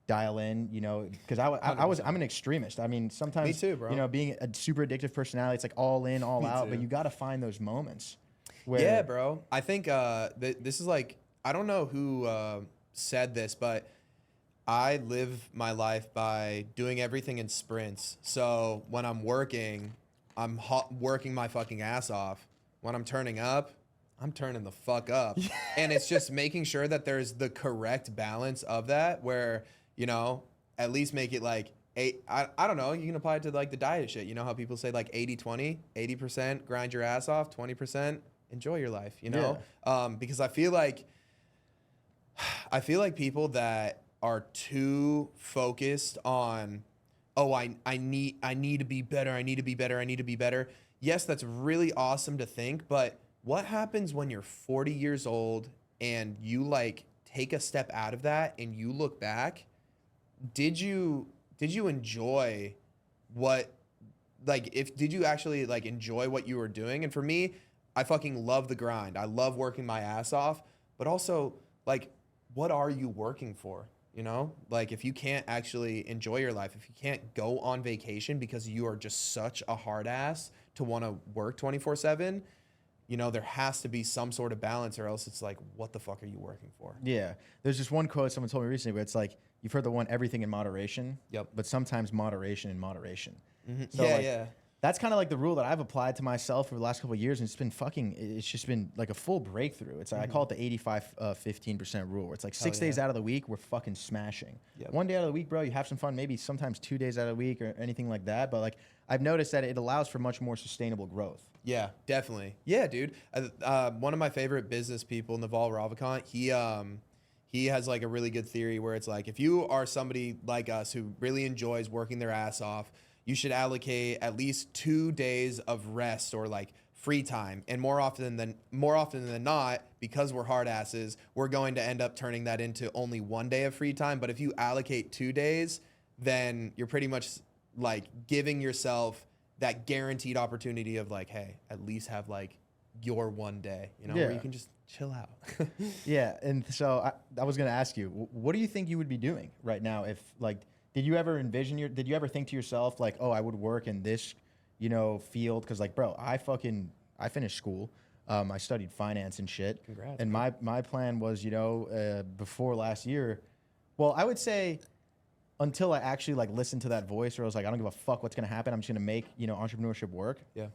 dial in, you know, because I'm an extremist. I mean, sometimes, Me too, bro. you know, being a super addictive personality, it's like all in, all out, too. but you got to find those moments where, Yeah, bro. I think this is like, I don't know who said this, but I live my life by doing everything in sprints. So when I'm working, I'm working my fucking ass off. When I'm turning up, I'm turning the fuck up. And it's just making sure that there's the correct balance of that where, you know, at least make it like I don't know, you can apply it to like the diet shit. You know how people say like 80-20, 80% grind your ass off, 20% enjoy your life, you know? Because I feel like people that are too focused on, oh, I need to be better, I need to be better, I need to be better. Yes, that's really awesome to think, but what happens when you're 40 years old and you like take a step out of that and you look back? Did you enjoy what, like, did you actually like enjoy what you were doing? And for me, I fucking love the grind. I love working my ass off, but also like, what are you working for? You know, like if you can't actually enjoy your life, if you can't go on vacation because you are just such a hard ass to want to work 24/7, you know, there has to be some sort of balance or else it's like, what the fuck are you working for? Yeah. There's just one quote someone told me recently where it's like, you've heard the one, everything in moderation. Yep. But sometimes moderation in moderation. Mm-hmm. So Yeah, like, yeah. that's kind of like the rule that I've applied to myself for the last couple of years. And it's just been like a full breakthrough. It's like, I call it the 85-15% rule, where it's like 6 days out of the week, we're fucking smashing. Yep. 1 day out of the week, bro, you have some fun, maybe sometimes 2 days out of the week or anything like that. But like, I've noticed that it allows for much more sustainable growth. Yeah, definitely. Yeah, dude. One of my favorite business people, Naval Ravikant, he has like a really good theory where it's like, if you are somebody like us who really enjoys working their ass off, you should allocate at least 2 days of rest or like free time. And more often than not, because we're hard asses, we're going to end up turning that into only 1 day of free time. But if you allocate 2 days, then you're pretty much like giving yourself that guaranteed opportunity of like, hey, at least have like your 1 day, you know, where you can just chill out. Yeah. And so I was going to ask you, what do you think you would be doing right now if like, did you ever think to yourself like, oh, I would work in this, you know, field? Cause like, bro, I finished school. I studied finance and shit. Congrats. And my plan was, you know, before last year, well, I would say until I actually like listened to that voice where I was like, I don't give a fuck what's going to happen. I'm just going to make, you know, entrepreneurship work. Yeah.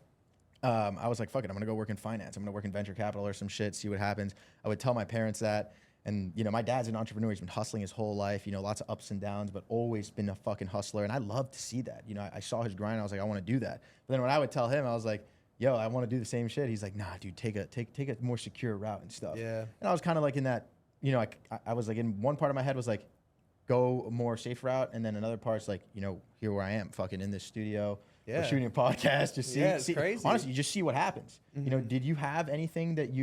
I was like, fuck it. I'm going to go work in finance. I'm going to work in venture capital or some shit, see what happens. I would tell my parents that. And, you know, my dad's an entrepreneur. He's been hustling his whole life, you know, lots of ups and downs, but always been a fucking hustler. And I love to see that. You know, I saw his grind. I was like, I want to do that. But then when I would tell him, I was like, yo, I want to do the same shit. He's like, nah, dude, take a more secure route and stuff. Yeah. And I was kind of like in that, you know, I was like in one part of my head was like, go a more safe route. And then another part's like, you know, here where I am fucking in this studio. Yeah. We're shooting a podcast. Just see, it's crazy. Honestly, you just see what happens. You know, did you have anything that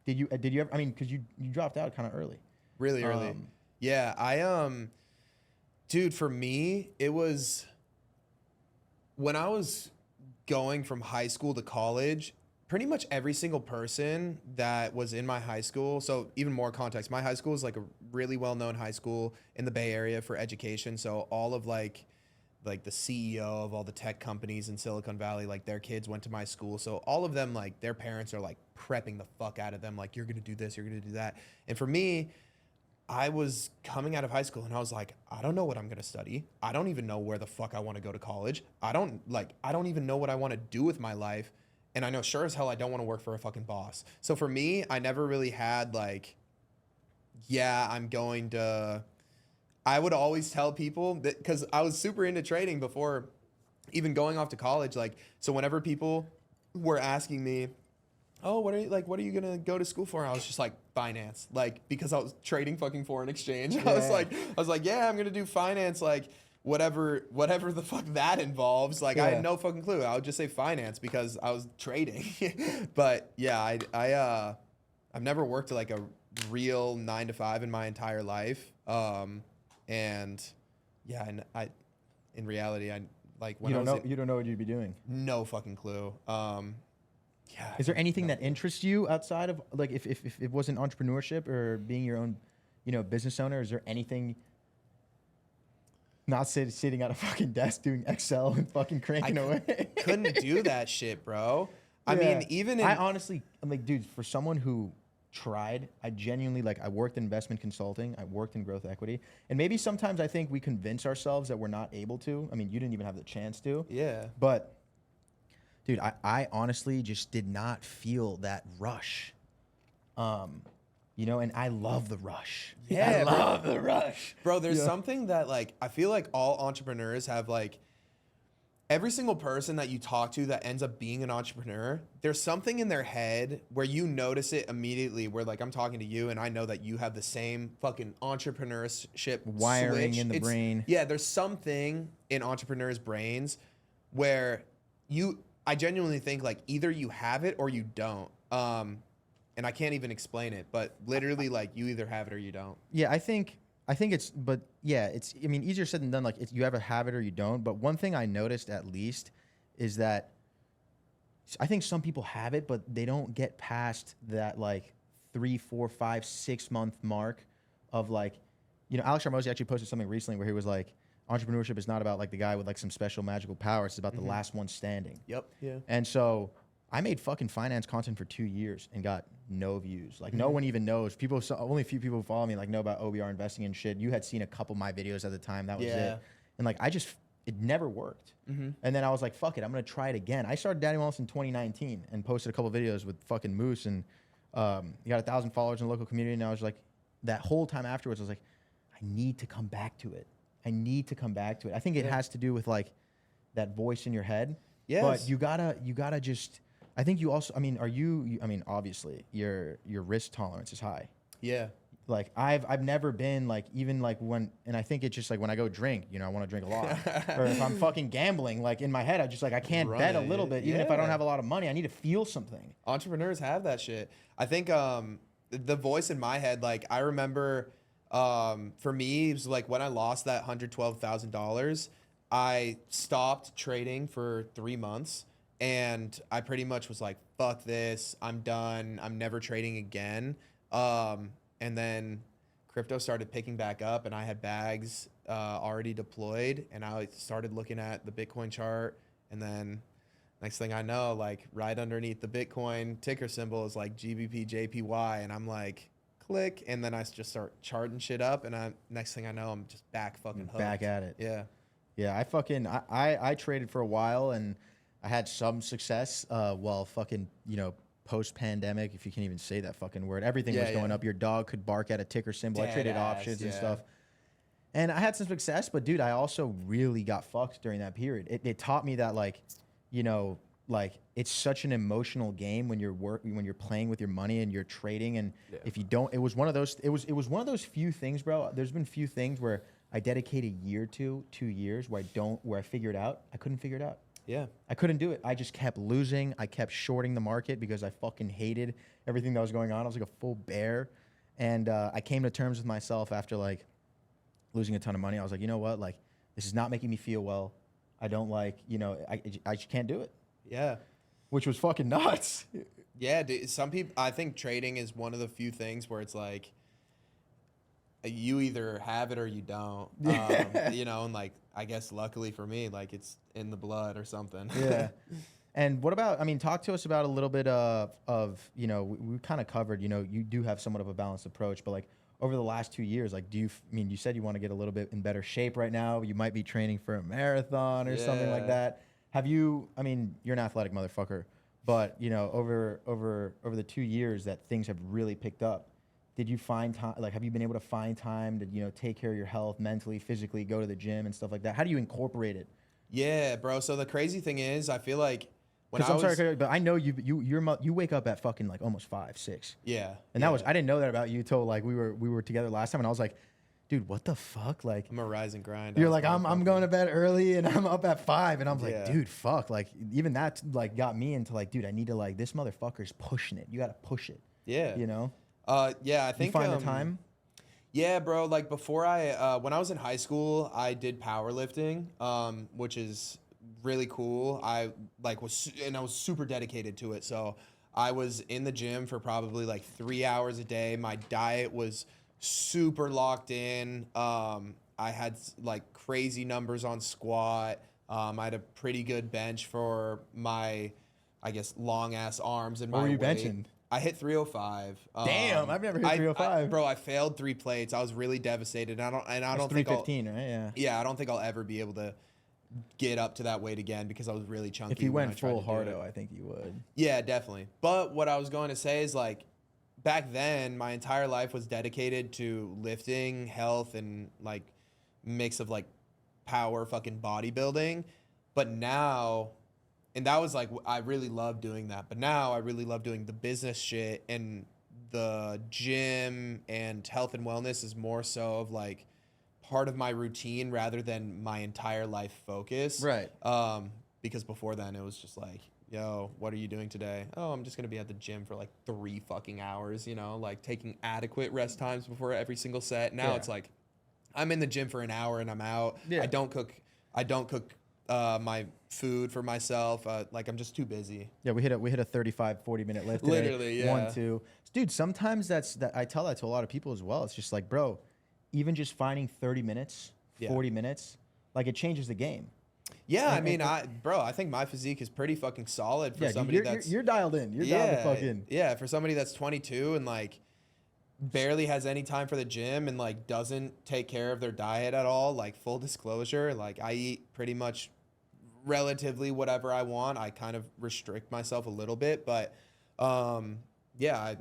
did you ever, I mean, cause you dropped out kind of early. Really early. Yeah, dude, for me, it was when I was going from high school to college, pretty much every single person that was in my high school. So even more context, my high school is like a really well-known high school in the Bay Area for education. So all of like the CEO of all the tech companies in Silicon Valley, like their kids went to my school. So all of them, like their parents are like prepping the fuck out of them. Like, you're going to do this, you're going to do that. And for me, I was coming out of high school and I was like, I don't know what I'm going to study. I don't even know where the fuck I want to go to college. I don't even know what I want to do with my life. And I know sure as hell I don't want to work for a fucking boss. So for me, I never really had like, yeah, I would always tell people that, because I was super into trading before even going off to college. Like, so whenever people were asking me, oh, what are you going to go to school for? And I was just like, finance, like, because I was trading fucking foreign exchange. Yeah. I was like, yeah, I'm going to do finance. Like, whatever the fuck that involves. Like, I had no fucking clue. I would just say finance because I was trading. But yeah, I've never worked like a real 9-to-5 in my entire life. And yeah, and in reality, I like when you don't know what you'd be doing. No fucking clue. Yeah. Is there anything that interests you outside of like if it wasn't entrepreneurship or being your own, you know, business owner? Is there anything not sitting at a fucking desk doing Excel and fucking cranking away. Couldn't do that shit, bro. I Yeah. mean, even in I honestly, I'm like, dude, for someone who tried, I genuinely, like, I worked in investment consulting, I worked in growth equity, and maybe sometimes I think we convince ourselves that we're not able to. I mean, you didn't even have the chance to. yeah. But, dude, I honestly just did not feel that rush. You know, and I love the rush. Yeah, I love the rush. Bro, there's Yeah. something that, like, I feel like all entrepreneurs have, like, every single person that you talk to that ends up being an entrepreneur, there's something in their head where you notice it immediately, where, like, I'm talking to you and I know that you have the same fucking entrepreneurship Wiring switch. in the brain. Yeah, there's something in entrepreneurs' brains where I genuinely think, like, either you have it or you don't. And I can't even explain it, but literally, like, you either have it or you don't. Yeah, I think it's, but yeah, it's, I mean, easier said than done. Like, you either have it or you don't. But one thing I noticed, at least, is that I think some people have it, but they don't get past that, like, 3, 4, 5, 6 month mark of, like, you know, Alex Hormozi actually posted something recently where he was like, entrepreneurship is not about, like, the guy with, like, some special magical powers. It's about the last one standing. Yep. Yeah. And so I made fucking finance content for 2 years and got no views. Like, no one even knows. Only a few people who follow me, like, know about OBR investing and shit. You had seen a couple of my videos at the time. That was Yeah. it. And, like, it never worked. And then I was like, fuck it, I'm going to try it again. I started Daddy Wellness in 2019 and posted a couple of videos with fucking Moose, and he got 1,000 followers in the local community. And I was like, that whole time afterwards, I was like, I need to come back to it. I think it has to do with, like, that voice in your head. Yes. But you gotta just, I think you also, I mean, I mean, obviously your risk tolerance is high. Yeah. Like, I've never been, like, even, like, and I think it's just like when I go drink, you know, I want to drink a lot. Or if I'm fucking gambling, like, in my head, I just, like, I can't bet a little bit. Even if I don't have a lot of money, I need to feel something. Entrepreneurs have that shit. I think the voice in my head, like, I remember for me, it was like when I lost that $112,000, I stopped trading for 3 months, and I pretty much was like, fuck this, I'm done, I'm never trading again. And then crypto started picking back up, and I had bags already deployed, and I started looking at the Bitcoin chart, and then next thing I know, like, right underneath the Bitcoin ticker symbol is like GBP JPY, and I'm like, click, and then I just start charting shit up, and next thing I know, I'm just back fucking hooked. Back at it. Yeah. Yeah, I traded for a while, and I had some success while fucking, you know, post-pandemic, if you can even say that fucking word. Everything was going up. Your dog could bark at a ticker symbol. I traded options and stuff. And I had some success, but, dude, I also really got fucked during that period. It taught me that, like, you know, like, it's such an emotional game when you're playing with your money and you're trading, and if you don't, it was one of those few things, bro. There's been few things where I dedicate a year to 2 years where I figured out. I couldn't figure it out. Yeah. I couldn't do it. I just kept losing. I kept shorting the market because I fucking hated everything that was going on. I was like a full bear. And I came to terms with myself after, like, losing a ton of money. I was like, you know what? Like, this is not making me feel well. I don't like, you know, I just can't do it. Yeah. Which was fucking nuts. Yeah, dude, some people, I think trading is one of the few things where it's like, you either have it or you don't. You know, and, like, I guess luckily for me, like, it's in the blood or something. Yeah. And what about, I mean, talk to us about a little bit of you know, we kind of covered, you know, you do have somewhat of a balanced approach, but, like, over the last 2 years, like, I mean, you said you want to get a little bit in better shape right now. You might be training for a marathon or something like that. Have you, I mean, you're an athletic motherfucker, but, you know, over the 2 years that things have really picked up, did you find time, like, have you been able to find time to, you know, take care of your health mentally, physically, go to the gym and stuff like that? How do you incorporate it? Yeah, bro. So the crazy thing is, I feel like when Sorry, but I know you wake up at fucking, like, almost 5, 6. Yeah. And that was, I didn't know that about you till, like, we were together last time, and I was like, dude, what the fuck? Like, I'm a rise and grind. You're like, I'm going to bed early and I'm up at 5, and I'm like, Yeah. dude, fuck. Like, even that, like, got me into, like, dude, I need to, like, this motherfucker's pushing it. You got to push it. Yeah. You know? Yeah, I think You find the time? Yeah, bro. Like, before when I was in high school, I did powerlifting, which is really cool. I was super dedicated to it. So I was in the gym for probably like 3 hours a day. My diet was super locked in. I had like crazy numbers on squat. I had a pretty good bench for my, I guess, long ass arms and What my were you weight. benching? I hit 305. Damn, I've never hit 305. Bro, I failed 3 plates. I was really devastated. I don't That's think I'll 315, right? Yeah. Yeah, I don't think I'll ever be able to get up to that weight again because I was really chunky. If you when went I tried full to do it. hardo, I think you would. Yeah, definitely. But what I was going to say is like back then, my entire life was dedicated to lifting, health, and like mix of like power, fucking bodybuilding. But now, and that was like, I really love doing that. But now I really love doing the business shit, and the gym and health and wellness is more so of like part of my routine rather than my entire life focus. Right. Because before then it was just like, yo, what are you doing today? Oh, I'm just going to be at the gym for like 3 fucking hours, you know, like taking adequate rest times before every single set. Now it's like, I'm in the gym for an hour and I'm out. Yeah. I don't cook my food for myself. Like I'm just too busy. Yeah, we hit a 35, 40-minute lift today. Literally, yeah. 1, 2. Dude, sometimes that I tell that to a lot of people as well. It's just like, bro, even just finding 30 minutes, 40 minutes, like it changes the game. Yeah, I mean, I think my physique is pretty fucking solid for somebody you're dialed in. You're dialed the fuck in. Yeah, for somebody that's 22 and like barely has any time for the gym and like doesn't take care of their diet at all. Like full disclosure, like I eat pretty much relatively whatever I want. I kind of restrict myself a little bit, but yeah,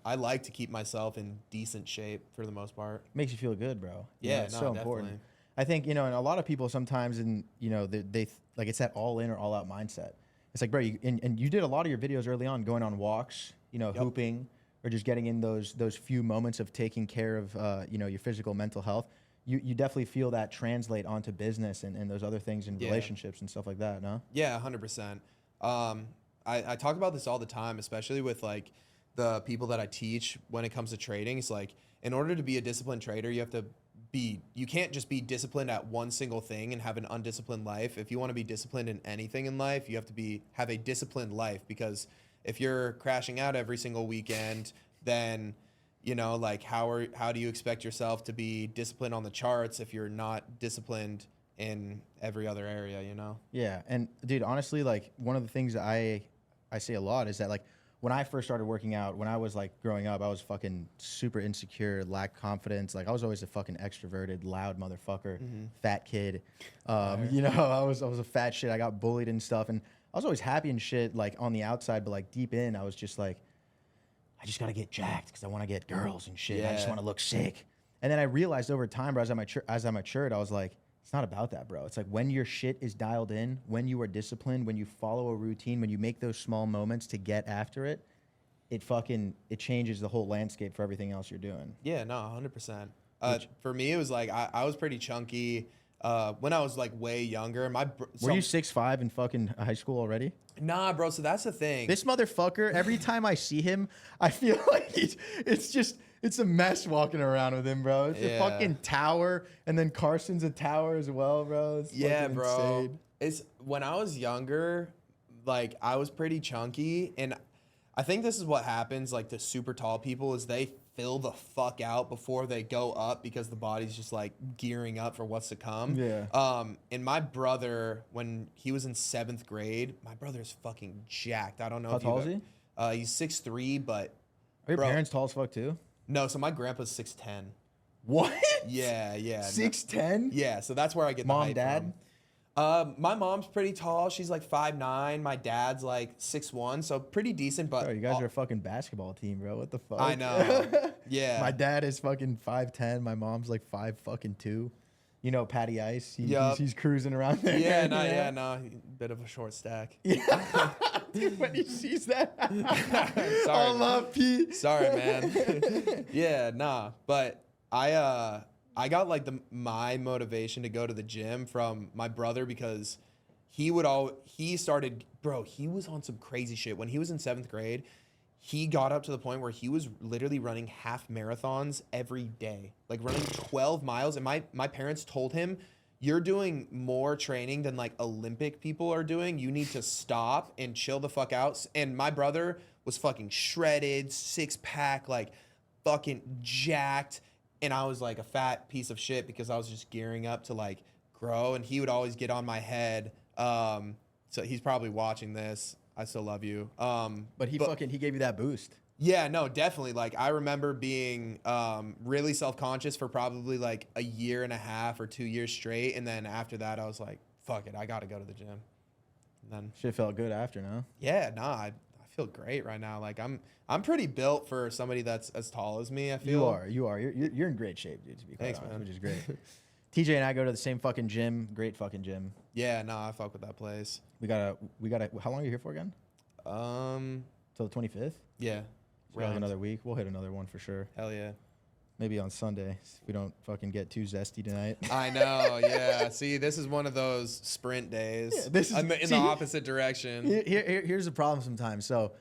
I like to keep myself in decent shape for the most part. Makes you feel good, bro. Yeah, it's no, so definitely. important. I think, and a lot of people sometimes, and they like it's that all in or all out mindset. It's like, bro, and you did a lot of your videos early on, going on walks, hooping, or just getting in those few moments of taking care of, your physical, mental health. You definitely feel that translate onto business and those other things in relationships and stuff like that, no? Yeah, 100%. I talk about this all the time, especially with like the people that I teach when it comes to trading. It's like, in order to be a disciplined trader, you can't just be disciplined at one single thing and have an undisciplined life. If you want to be disciplined in anything in life, you have to have a disciplined life, because if you're crashing out every single weekend, then like how do you expect yourself to be disciplined on the charts if you're not disciplined in every other area, Yeah, and dude, honestly, like one of the things I say a lot is that like when I first started working out, when I was like growing up, I was fucking super insecure, lacked confidence. Like I was always a fucking extroverted, loud motherfucker, fat kid. I was a fat shit. I got bullied and stuff, and I was always happy and shit, like on the outside, but like deep in, I was just like, I just gotta get jacked because I want to get girls and shit. I just want to look sick. And then I realized over time, bro, as I matured, I was like, it's not about that, bro. It's like when your shit is dialed in, when you are disciplined, when you follow a routine, when you make those small moments to get after it, it changes the whole landscape for everything else you're doing. Yeah, no, 100%. For me, it was like I was pretty chunky when I was like way younger. Were you 6'5" in fucking high school already? Nah, bro. So that's the thing. This motherfucker, every time I see him, I feel like it's a mess walking around with him, bro. It's a fucking tower, and then Carson's a tower as well, bro. It's bro. insane. It's when I was younger, like I was pretty chunky, and I think this is what happens like to super tall people is they fill the fuck out before they go up because the body's just like gearing up for what's to come. Yeah. And my brother, when he was in 7th grade, my brother's fucking jacked. I don't know How tall is he? He's 6'3", but Are your parents tall as fuck too? no, so my grandpa's 6'10". What? Yeah. 6'10"? Yeah, so that's where I get the Mom, height dad? from. My mom's pretty tall. She's like 5'9". My dad's like 6'1", so pretty decent. But Bro, you guys are a fucking basketball team, bro. What the fuck? I know. Yeah. My dad is fucking 5'10". My mom's like 5'2". You know Patty Ice? He's cruising around there. Yeah, no. Bit of a short stack. Yeah. Dude, when he sees that. Sorry. I love Pete. Sorry, man. Yeah, nah. But I got like my motivation to go to the gym from my brother because he was on some crazy shit. When he was in 7th grade, he got up to the point where he was literally running half marathons every day, like running 12 miles. And my parents told him, you're doing more training than like Olympic people are doing. You need to stop and chill the fuck out. And my brother was fucking shredded, 6-pack, like fucking jacked. and I was like a fat piece of shit because I was just gearing up to like grow, and he would always get on my head. So he's probably watching this. I still love you. But he gave you that boost. Yeah, no, definitely. Like I remember being really self-conscious for probably like a year and a half or 2 years straight, and then after that I was like, fuck it, I gotta go to the gym. And then Shit felt good after, no? yeah, nah, I feel great right now. Like I'm pretty built for somebody that's as tall as me. I feel You are. You're in great shape, dude, to be quite Thanks, honest, man. which is great. TJ and I go to the same fucking gym. Great fucking gym. Yeah, nah, I fuck with that place. We gotta. How long are you here for again? Till the 25th. Yeah, So we have another week. We'll hit another one for sure. hell yeah. Maybe on Sunday if we don't fucking get too zesty tonight. I know, yeah. See, this is one of those sprint days. Yeah, this is I'm in the opposite direction. Here's the problem sometimes. So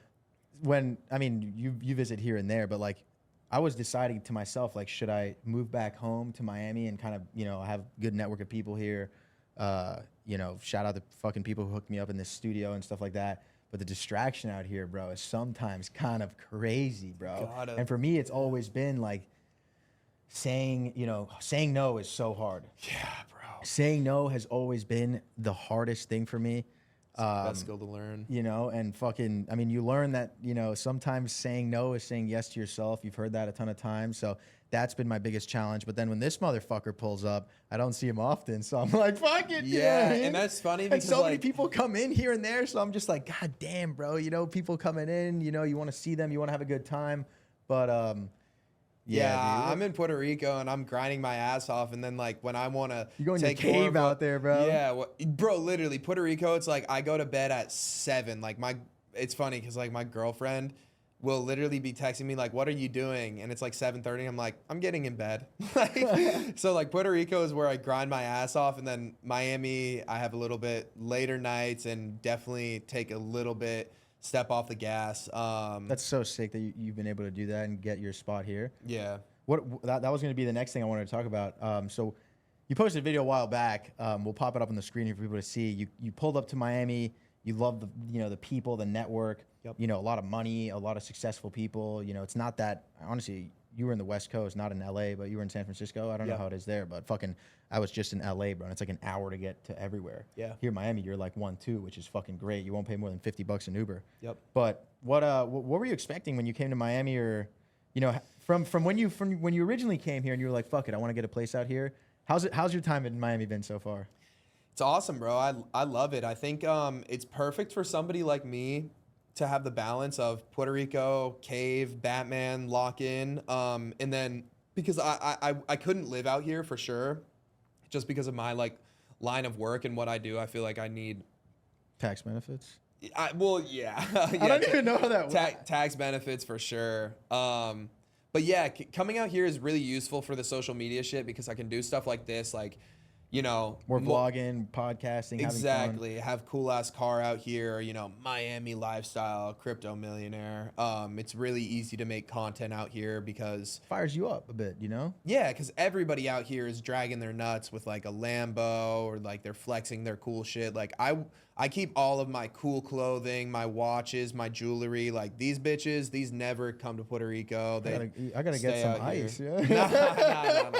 you visit here and there, but like I was deciding to myself, like, should I move back home to Miami and kind of, have a good network of people here? Shout out the fucking people who hooked me up in this studio and stuff like that. But the distraction out here, bro, is sometimes kind of crazy, bro. And for me, it's always been like saying no is so hard. Yeah, bro. Saying no has always been the hardest thing for me. Best skill to learn. And fucking, you learn that, sometimes saying no is saying yes to yourself. You've heard that a ton of times. So that's been my biggest challenge. But then when this motherfucker pulls up, I don't see him often. So I'm like, fuck it. Yeah. And that's funny because and so many people come in here and there. So I'm just like, God damn, bro. People coming in, you want to see them. You want to have a good time. But, yeah, I'm in Puerto Rico and I'm grinding my ass off, and then like when I want to you go in your cave out there, bro. Yeah, bro, literally Puerto Rico. It's like I go to bed at 7. Like it's funny because like my girlfriend will literally be texting me like, "What are you doing?" And it's like 7:30. I'm like, I'm getting in bed. So like Puerto Rico is where I grind my ass off, and then Miami I have a little bit later nights and definitely take a little bit. Step off the gas. That's so sick that you've been able to do that and get your spot here. Yeah. That was going to be the next thing I wanted to talk about. So you posted a video a while back. We'll pop it up on the screen here for people to see. You pulled up to Miami. You love the people, the network. Yep. A lot of money, a lot of successful people. It's not that honestly. You were in the West Coast, not in LA, but you were in San Francisco. I don't know how it is there, but fucking, I was just in LA, bro. And it's like an hour to get to everywhere. Yeah. Here in Miami, you're like 1-2, which is fucking great. You won't pay more than $50 an Uber. Yep. But what were you expecting when you came to Miami, or, from when you originally came here and you were like, fuck it, I want to get a place out here. How's your time in Miami been so far? It's awesome, bro. I love it. I think it's perfect for somebody like me to have the balance of Puerto Rico, cave, Batman, lock in. And then because I couldn't live out here for sure, just because of my like line of work and what I do. I feel like I need tax benefits. Yeah. I don't even know how that works. Tax benefits for sure. But yeah, coming out here is really useful for the social media shit because I can do stuff like this, like, more vlogging, podcasting, exactly. having fun. Have cool ass car out here, Miami lifestyle, crypto millionaire. It's really easy to make content out here because fires you up a bit, Yeah, because everybody out here is dragging their nuts with like a Lambo or like they're flexing their cool shit. Like I keep all of my cool clothing, my watches, my jewelry. Like these bitches, these never come to Puerto Rico. I gotta get some ice. Here. Yeah?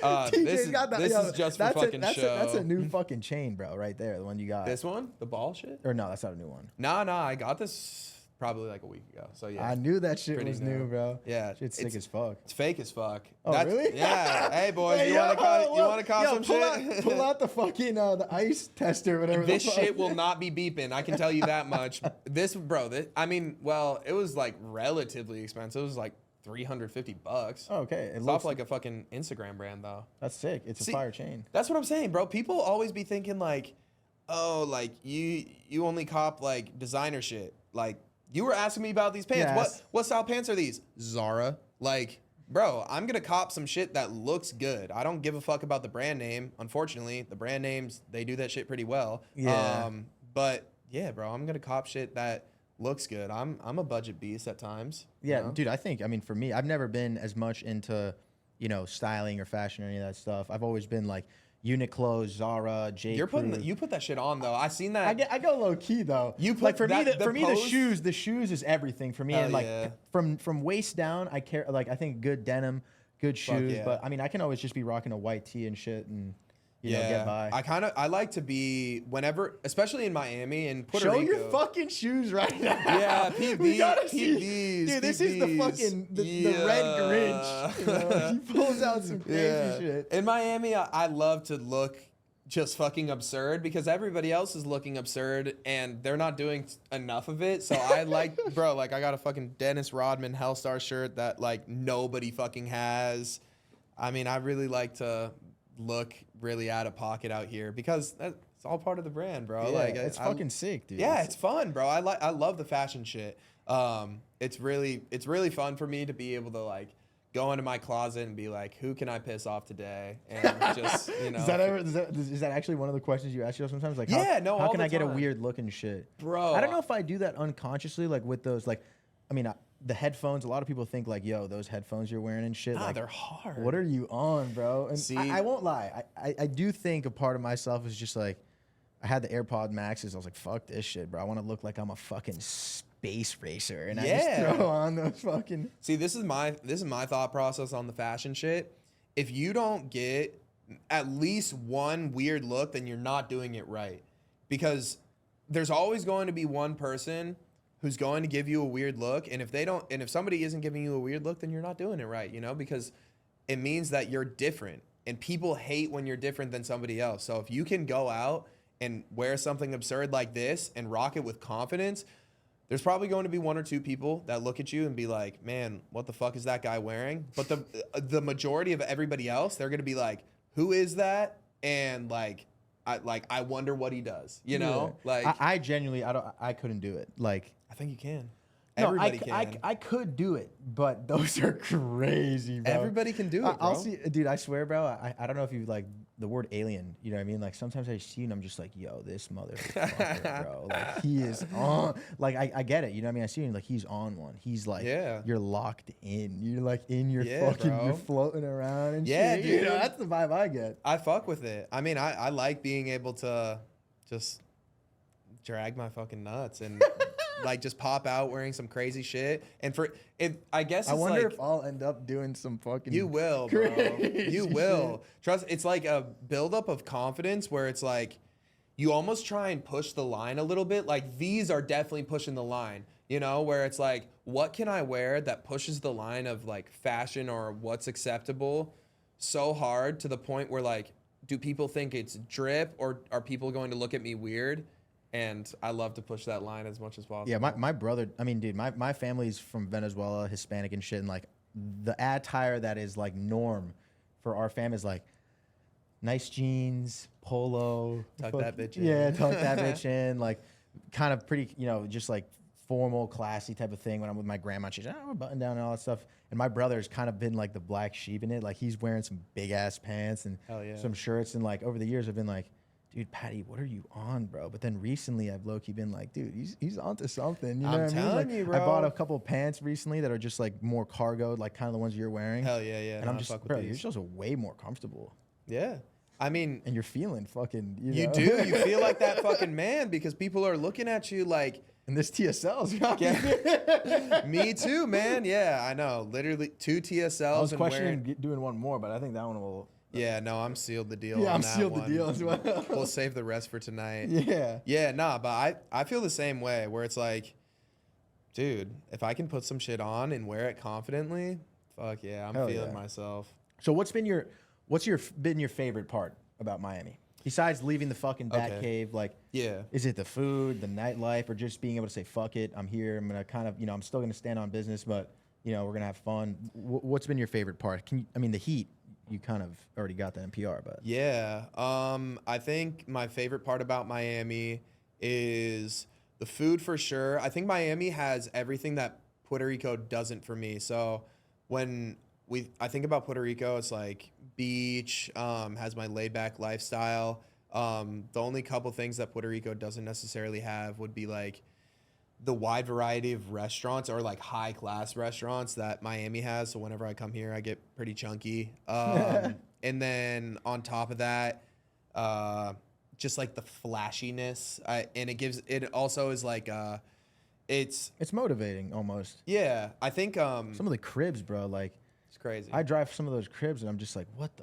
Nah. This is just for fucking show. That's a new fucking chain, bro, right there. The one you got. This one? The ball shit? Or no, that's not a new one. Nah. I got this probably like a week ago. So yeah. I knew that shit was new, bro. Yeah. Shit's sick as fuck. It's fake as fuck. Oh, really? Yeah. Hey, boys, you want to cop some shit? Pull out the fucking the ice tester, whatever. This shit will not be beeping. I can tell you that much. It was like relatively expensive. It was like $350. Oh, okay. It's off like a fucking Instagram brand though. That's sick. It's a fire chain. That's what I'm saying, bro. People always be thinking like, oh, like you only cop like designer shit. Like you were asking me about these pants. Yes. What style pants are these? Zara. Like, bro, I'm gonna cop some shit that looks good. I don't give a fuck about the brand name. Unfortunately, the brand names, they do that shit pretty well. Yeah. But yeah, bro, I'm gonna cop shit that looks good. I'm a budget beast at times. Yeah, dude, I think, for me, I've never been as much into, styling or fashion or any of that stuff. I've always been like Uniqlo, Zara, J. You put that shit on though. I seen that. I go low key though. You put like for that, me the shoes is everything for me. Hell And like yeah. from waist down, I care. Like I think good denim, good shoes. yeah. But I mean, I can always just be rocking a white tee and shit and you know, get by. I like to be whenever, especially in Miami and Puerto Show Rico. your fucking shoes right now. Yeah, We gotta see. PBs. Dude, this is the fucking the red Grinch. You know? He pulls out some crazy shit. In Miami, I love to look just fucking absurd because everybody else is looking absurd and they're not doing enough of it. So I like, bro, like I got a fucking Dennis Rodman Hellstar shirt that like nobody fucking has. I mean, I really like to look really out of pocket out here because that's all part of the brand, bro. Yeah, like it's fucking sick, dude. Yeah, it's fun, bro. I love the fashion shit. It's really fun for me to be able to like go into my closet and be like, who can I piss off today? And just, you know. Is that actually one of the questions you ask yourself sometimes? Like, how can I get a weird look and shit? Bro. I don't know if I do that unconsciously, like with those, like, I mean, the headphones, a lot of people think like, yo, those headphones you're wearing and shit. Nah, like, they're hard. What are you on, bro? And See, I won't lie. I do think a part of myself is just like, I had the AirPod Maxes. I was like, fuck this shit, bro. I want to look like I'm a fucking space racer. And I just throw on those fucking. See, this is my thought process on the fashion shit. If you don't get at least one weird look, then you're not doing it right. Because there's always going to be one person who's going to give you a weird look. And if somebody isn't giving you a weird look, then you're not doing it right, you know? Because it means that you're different. And people hate when you're different than somebody else. So if you can go out and wear something absurd like this and rock it with confidence, there's probably going to be one or two people that look at you and be like, man, what the fuck is that guy wearing? But the majority of everybody else, they're going to be like, who is that? And I wonder what he does, you know? Yeah. Like I genuinely, I couldn't do it. Like, I think you can. no, Everybody can. I could do it, but those are crazy, bro. Everybody can do it, bro. I'll see, dude. I swear, bro. I don't know if you like the word alien. You know what I mean? Like sometimes I see you and I'm just like, yo, this motherfucker, bro. Like he is on. Like I get it. You know what I mean? I see him like he's on one. He's like, you're locked in. You're like in your fucking. Bro. You're floating around and shit. Dude. You know, that's the vibe I get. I fuck with it. I mean, I like being able to just drag my fucking nuts and like just pop out wearing some crazy shit. And I guess it's I wonder like, if I'll end up doing some fucking. You will, bro. You will. Shit. Trust. It's like a buildup of confidence where it's like you almost try and push the line a little bit. Like these are definitely pushing the line, you know, where it's like, what can I wear that pushes the line of like fashion or what's acceptable so hard to the point where like, do people think it's drip or are people going to look at me weird? And I love to push that line as much as possible. Yeah, my brother, I mean, dude, my family's from Venezuela, Hispanic and shit. And like the attire that is like norm for our family is like nice jeans, polo. Tuck that bitch in. Yeah, tuck that bitch in. Like kind of pretty, you know, just like formal, classy type of thing. When I'm with my grandma, she's like, button down and all that stuff. And my brother's kind of been like the black sheep in it. Like he's wearing some big ass pants and some shirts. And like over the years, I've been like, dude, Patty, what are you on, bro? But then recently, I've low-key been like, dude, he's onto something. You know what I mean? telling Like, you, bro. I bought a couple of pants recently that are just like more cargo, like kind of the ones you're wearing. Hell yeah, yeah. And I'm just, bro, you're just way more comfortable. Yeah. I mean, and you're feeling fucking, you know? do. You feel like that fucking man because people are looking at you like. And this TSLs. Yeah. Me too, man. Yeah, I know. Literally 2 TSLs. I was questioning doing one more, but I think that one will. Yeah, no, I'm sealed the deal. Yeah, on I'm that sealed one. the deal as well. We'll save the rest for tonight. Yeah. Yeah, nah, but I feel the same way where it's like, dude, if I can put some shit on and wear it confidently, fuck yeah, I'm feeling myself. So what's been your favorite part about Miami? Besides leaving the fucking bat cave, like, is it the food, the nightlife, or just being able to say, fuck it, I'm here, I'm gonna kind of, you know, I'm still gonna stand on business, but, you know, we're gonna have fun. What's been your favorite part? I mean, the heat, you kind of already got that in PR, but. Yeah, I think my favorite part about Miami is the food for sure. I think Miami has everything that Puerto Rico doesn't for me. So when I think about Puerto Rico, it's like beach, has my laid back lifestyle. The only couple things that Puerto Rico doesn't necessarily have would be like the wide variety of restaurants or like high class restaurants that Miami has. So whenever I come here, I get pretty chunky. And then on top of that, just like the flashiness, and it also is like, it's motivating almost. Yeah. I think, some of the cribs, bro, like, It's crazy. I drive some of those cribs and I'm just like, what the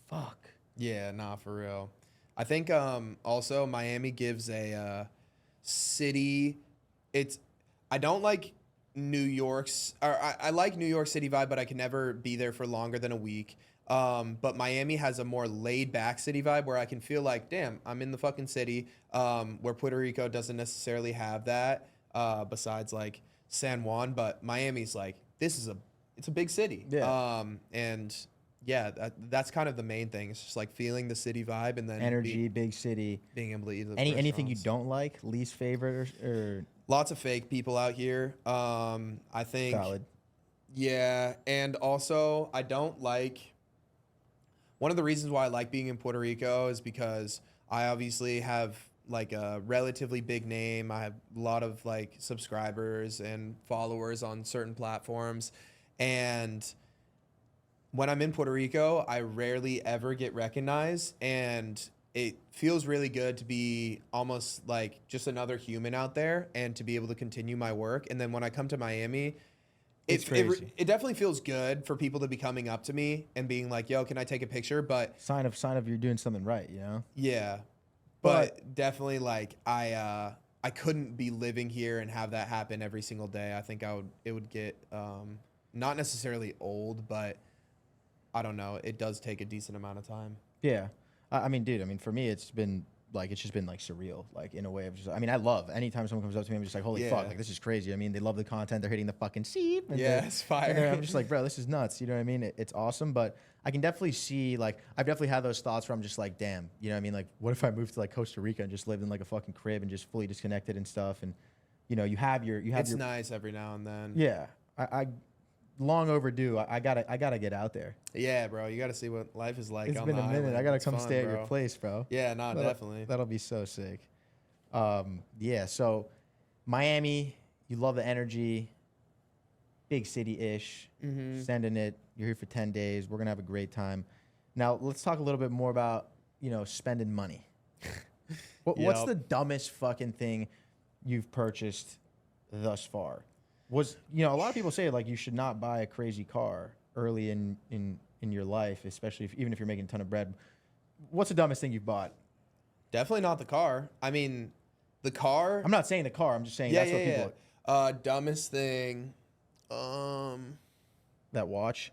fuck? Yeah, nah, for real. I think also Miami gives a city. I don't like New York's, or I like New York City vibe, but I can never be there for longer than a week. But Miami has a more laid back city vibe where I can feel like, damn, I'm in the fucking city. Where Puerto Rico doesn't necessarily have that, besides like San Juan, but Miami's like, it's a big city. Yeah. And yeah, that's kind of the main thing. It's just like feeling the city vibe and then Energy, big city. being able to eat at Anything you restaurants. don't like, least favorite or Lots of fake people out here. I think. valid? Yeah, and also I don't like. One of the reasons why I like being in Puerto Rico is because I obviously have like a relatively big name. I have a lot of like subscribers and followers on certain platforms, and when I'm in Puerto Rico, I rarely ever get recognized, and it feels really good to be almost like just another human out there and to be able to continue my work. And then when I come to Miami, It's crazy. it definitely feels good for people to be coming up to me and being like, yo, can I take a picture? But Sign of you're doing something right, you know? yeah, but definitely like I couldn't be living here and have that happen every single day. I think it would get not necessarily old, but I don't know. It does take a decent amount of time. Yeah. I mean, dude, I mean, for me, it's just been like surreal, like in a way of just, I mean, I love anytime someone comes up to me, I'm just like, holy fuck, Yeah. like this is crazy. I mean, they love the content. They're hitting the fucking seat. And Yeah, they're- it's fire. and I'm just like, bro, this is nuts. You know what I mean? It's awesome. But I can definitely see, like, I've definitely had those thoughts where I'm just like, damn, you know what I mean? Like, what if I moved to like Costa Rica and just lived in like a fucking crib and just fully disconnected and stuff? And, you know, you have It's your, nice every now and then. yeah, I long overdue. I gotta get out there. Yeah, bro. You got to see what life is like. It's on been the a minute. island. I gotta It's come fun, stay at bro. your place, bro. Yeah, no, definitely. That'll be so sick. Yeah, so Miami, you love the energy, big city-ish, sending it. You're here for 10 days. We're going to have a great time. Now, let's talk a little bit more about, you know, spending money. What's Yep. the dumbest fucking thing you've purchased thus far? You know, a lot of people say, like, you should not buy a crazy car early in your life, especially even if you're making a ton of bread. What's the dumbest thing you've bought? Definitely not the car. I mean, the car. I'm not saying the car. I'm just saying yeah, that's yeah, what people. yeah. Dumbest thing. That watch.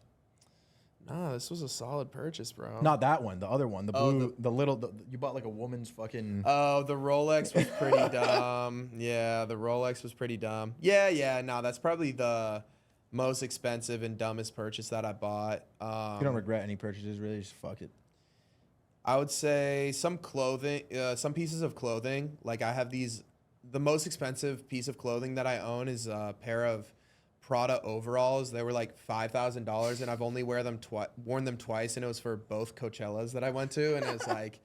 Nah, this was a solid purchase, bro. Not that one. The other one. The Oh, blue. You bought like a woman's fucking. Oh, the Rolex was pretty dumb. Yeah, the Rolex was pretty dumb. Yeah. No, that's probably the most expensive and dumbest purchase that I bought. You don't regret any purchases, really. Just fuck it. I would say some clothing, some pieces of clothing. Like I have these. The most expensive piece of clothing that I own is a pair of Prada overalls. They were like $5,000, and I've only worn them twice, and it was for both Coachellas that I went to, and it was like,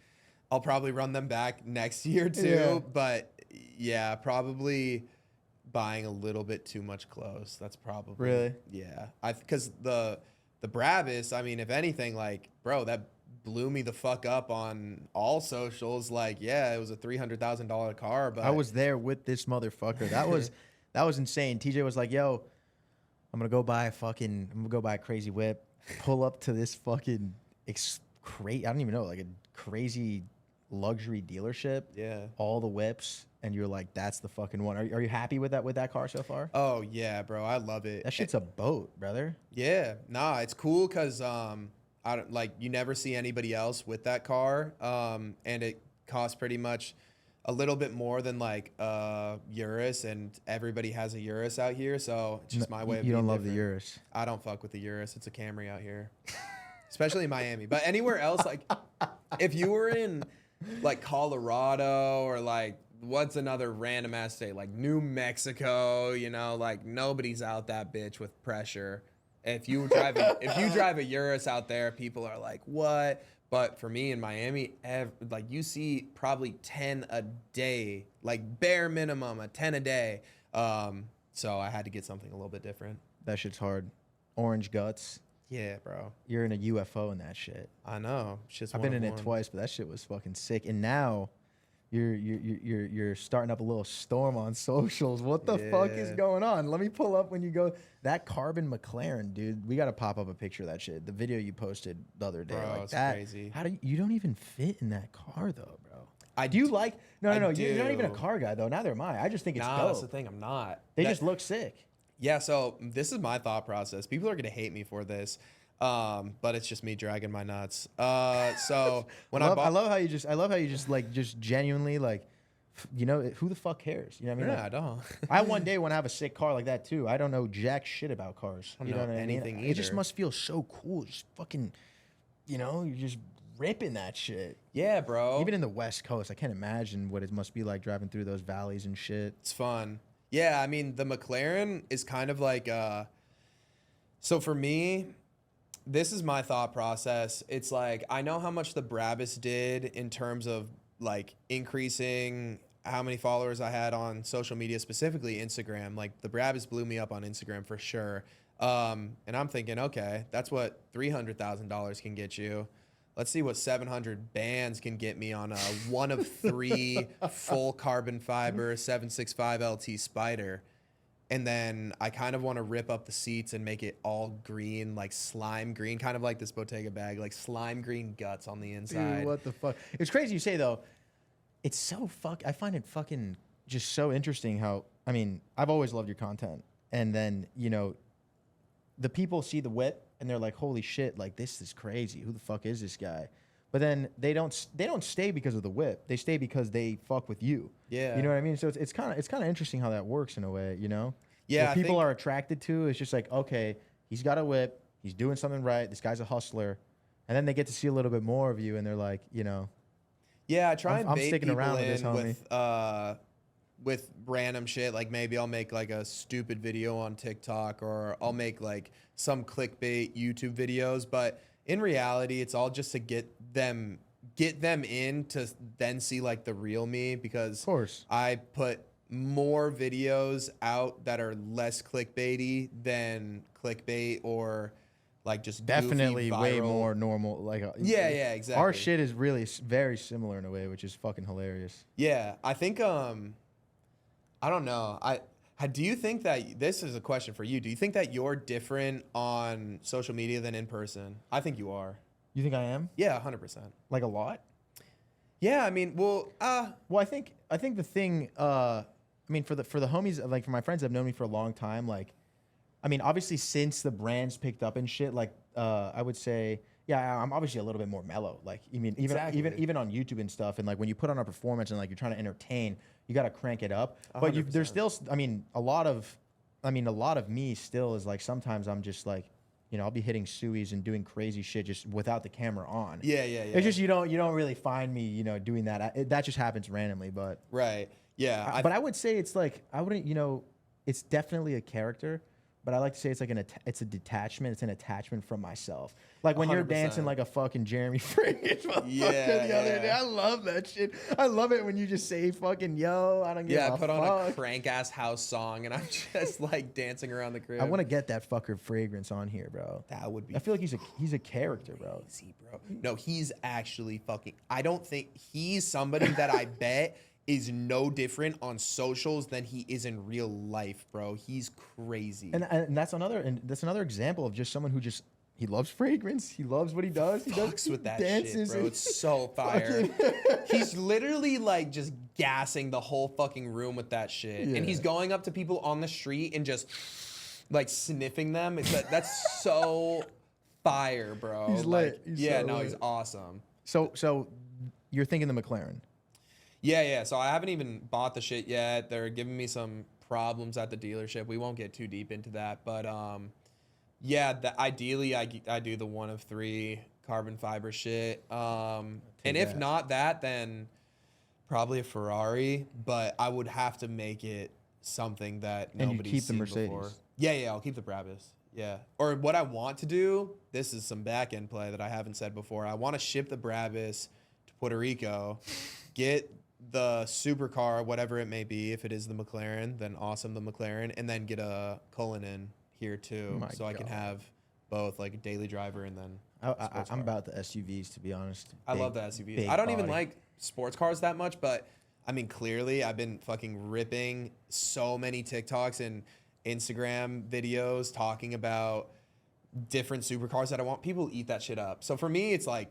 I'll probably run them back next year too. Yeah. But yeah, probably buying a little bit too much clothes. That's probably Really? Yeah. Because the Brabus, I mean, if anything, like, bro, that blew me the fuck up on all socials. Like, yeah, it was a $300,000 car, but I was there with this motherfucker. That was insane. TJ was like, "Yo, I'm gonna go buy a crazy whip. Pull up to this fucking I don't even know, like a crazy luxury dealership. Yeah. All the whips." And you're like, that's the fucking one. Are you happy with that car so far? Oh yeah, bro, I love it. That shit's a boat, brother. Yeah, nah, it's cool because I don't like you never see anybody else with that car, and it costs pretty much a little bit more than like Urus, and everybody has a Urus out here, so it's just my way of You being don't love the different. Urus. I don't fuck with the Urus. It's a Camry out here, especially in Miami. But anywhere else, like if you were in like Colorado or like what's another random ass state like New Mexico, you know, like nobody's out that bitch with pressure. If you drive a Urus out there, people are like, what? But for me in Miami, like you see probably 10 a day, like bare minimum a 10 a day. So I had to get something a little bit different. That shit's hard. Orange guts. Yeah, bro. You're in a UFO in that shit. I know. It's just I've one been of in it one. twice, but that shit was fucking sick. And now you're starting up a little storm on socials. What the fuck is going on? Let me pull up when you go that carbon McLaren, dude. We got to pop up a picture of that shit. The video you posted the other day, Bro, like it's that. crazy. How do you don't even fit in that car though, bro? I do you like no. You're not even a do. car guy though. Neither am I. I just think it's dope. That's the thing. I'm not. They just look sick. Yeah. So this is my thought process. People are gonna hate me for this, but it's just me dragging my nuts. So when I love how you just genuinely like, you know, who the fuck cares? You know what I mean? Yeah, I don't. I one day want to have a sick car like that too. I don't know jack shit about cars. I don't You know know what anything I mean? It just either. must feel so cool. Just fucking, you know, you're just ripping that shit. Yeah, bro. Even in the West Coast, I can't imagine what it must be like driving through those valleys and shit. It's fun. Yeah, I mean, the McLaren is kind of like, so for me, this is my thought process. It's like, I know how much the Brabus did in terms of like increasing how many followers I had on social media, specifically Instagram. Like the Brabus blew me up on Instagram for sure. And I'm thinking, okay, that's what $300,000 can get you. Let's see what 700 bands can get me on a one of three full carbon fiber 765 LT Spider. And then I kind of want to rip up the seats and make it all green, like slime green, kind of like this Bottega bag, like slime green guts on the inside. Dude, what the fuck? It's crazy you say though. It's so I find it fucking just so interesting how, I mean, I've always loved your content. And then, you know, the people see the whip and they're like, holy shit, like this is crazy. Who the fuck is this guy? But then they don't stay because of the whip. They stay because they fuck with you. Yeah. You know what I mean? So it's kind of interesting how that works in a way, you know? Yeah. What people are attracted to is just like, okay, he's got a whip, he's doing something right, this guy's a hustler. And then they get to see a little bit more of you and they're like, you know. Yeah, I try and I'm bait sticking people around with in this, homie. with random shit. Like maybe I'll make like a stupid video on TikTok, or I'll make like some clickbait YouTube videos. But in reality, it's all just to get them in to then see like the real me, because Of course. I put more videos out that are less clickbaity than clickbait, or like just Definitely goofy, way viral. more normal. Like Yeah, exactly. Our shit is really very similar in a way, which is fucking hilarious. Yeah, I think I don't know. Do you think that, this is a question for you, do you think that you're different on social media than in person? I think you are. You think I am? Yeah, 100%. Like a lot? Yeah, I mean, well, I think the thing, I mean, for the homies, like for my friends that have known me for a long time, like, I mean, obviously since the brands picked up and shit, like, I would say, yeah, I'm obviously a little bit more mellow. Like, I mean, even on YouTube and stuff, and like when you put on a performance and like you're trying to entertain, you got to crank it up. But there's still, I mean, a lot of me still is like, sometimes I'm just like, you know, I'll be hitting suies and doing crazy shit just without the camera on. yeah. It's just you don't really find me, you know, doing that. That just happens randomly, but Right. Yeah. but I would say it's like, I wouldn't, you know, it's definitely a character, but I like to say it's like it's a detachment. It's an attachment from myself. Like when you're 100%. dancing like a fucking Jeremy Fragrance motherfucker Yeah, the other yeah. day. I love that shit. I love it when you just say fucking yo, I don't give a I put fuck. on a crank ass house song and I'm just like dancing around the crib. I want to get that fucker Fragrance on here, bro. That would be. I feel like he's a character, bro. Crazy, bro. No, he's actually fucking. I don't think he's somebody that I bet is no different on socials than he is in real life, bro. He's crazy. And that's another example of just someone who just, he loves fragrance. He loves what he does. He Fucks with that dances shit, bro. and- It's so fire. He's literally like just gassing the whole fucking room with that shit. Yeah. And he's going up to people on the street and just like sniffing them. That's so fire, bro. He's lit. He's yeah, so no, lit. he's awesome. So you're thinking the McLaren. Yeah. So I haven't even bought the shit yet. They're giving me some problems at the dealership. We won't get too deep into that, but yeah, ideally I do the one of three carbon fiber shit. And if that. not that, then probably a Ferrari. But I would have to make it something that And you nobody's keep the seen Mercedes. before. Yeah, I'll keep the Brabus. Yeah. Or what I want to do, this is some back end play that I haven't said before. I want to ship the Brabus to Puerto Rico, get the supercar, whatever it may be. If it is the McLaren, then awesome, the McLaren, and then get a Cullinan here too, My so I can God. have both, like a daily driver and then sports I'm car. about the SUVs, to be honest. I love the SUVs. big I don't even body. like sports cars that much, but I mean, clearly I've been fucking ripping so many TikToks and Instagram videos talking about different supercars that I want. People eat that shit up. So for me, it's like,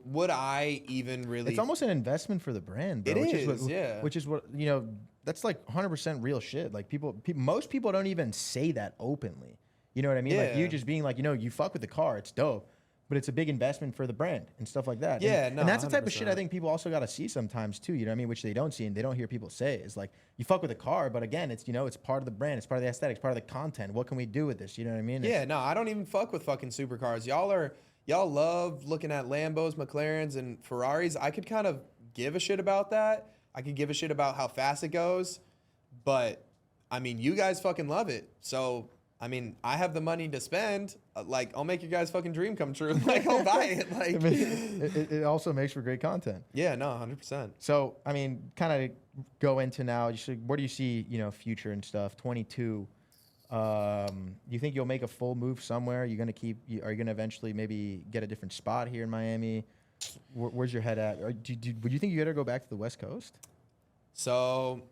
would I even really? It's almost an investment for the brand, bro. It which is, what, yeah. Which is what, you know, that's like 100% real shit. Like most people don't even say that openly. You know what I mean? Like you Yeah. just being like, you know, you fuck with the car, it's dope, but it's a big investment for the brand and stuff like that. Yeah, and, no, and that's the type of shit I 100%. think people also got to see sometimes too. You know what I mean? Which they don't see and they don't hear people say. Is like, you fuck with the car, but again, it's, you know, it's part of the brand, it's part of the aesthetics, part of the content. What can we do with this? You know what I mean? Yeah, no, I don't even fuck with fucking supercars. Y'all love looking at Lambos, McLarens, and Ferraris. I could kind of give a shit about that. I could give a shit about how fast it goes, but I mean, you guys fucking love it. So, I mean, I have the money to spend. Like, I'll make your guys' fucking dream come true. Like, I'll buy it. Like, it also makes for great content. yeah, no, 100%. So, I mean, kind of go into now. Where do you see, you know, future and stuff? 22. You think you'll make a full move somewhere? Are you gonna eventually maybe get a different spot here in Miami? Where's your head at? Or would you think you gotta go back to the West Coast? So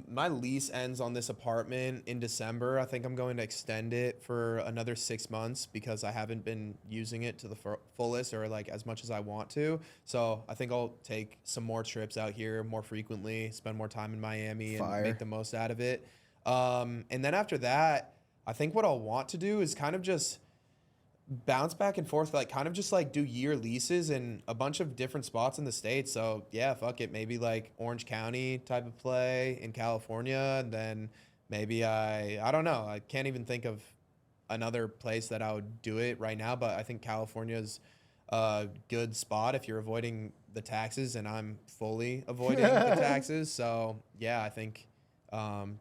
my lease ends on this apartment in December. I think I'm going to extend it for another 6 months because I haven't been using it to the fullest or like as much as I want to. So I think I'll take some more trips out here more frequently, spend more time in Miami and make the most out of it. And then after that, I think what I'll want to do is kind of just bounce back and forth, like kind of just like do year leases in a bunch of different spots in the States. So yeah, fuck it. Maybe like Orange County type of play in California. And then maybe I don't know. I can't even think of another place that I would do it right now, but I think California is a good spot if you're avoiding the taxes, and I'm fully avoiding the taxes. So yeah, I think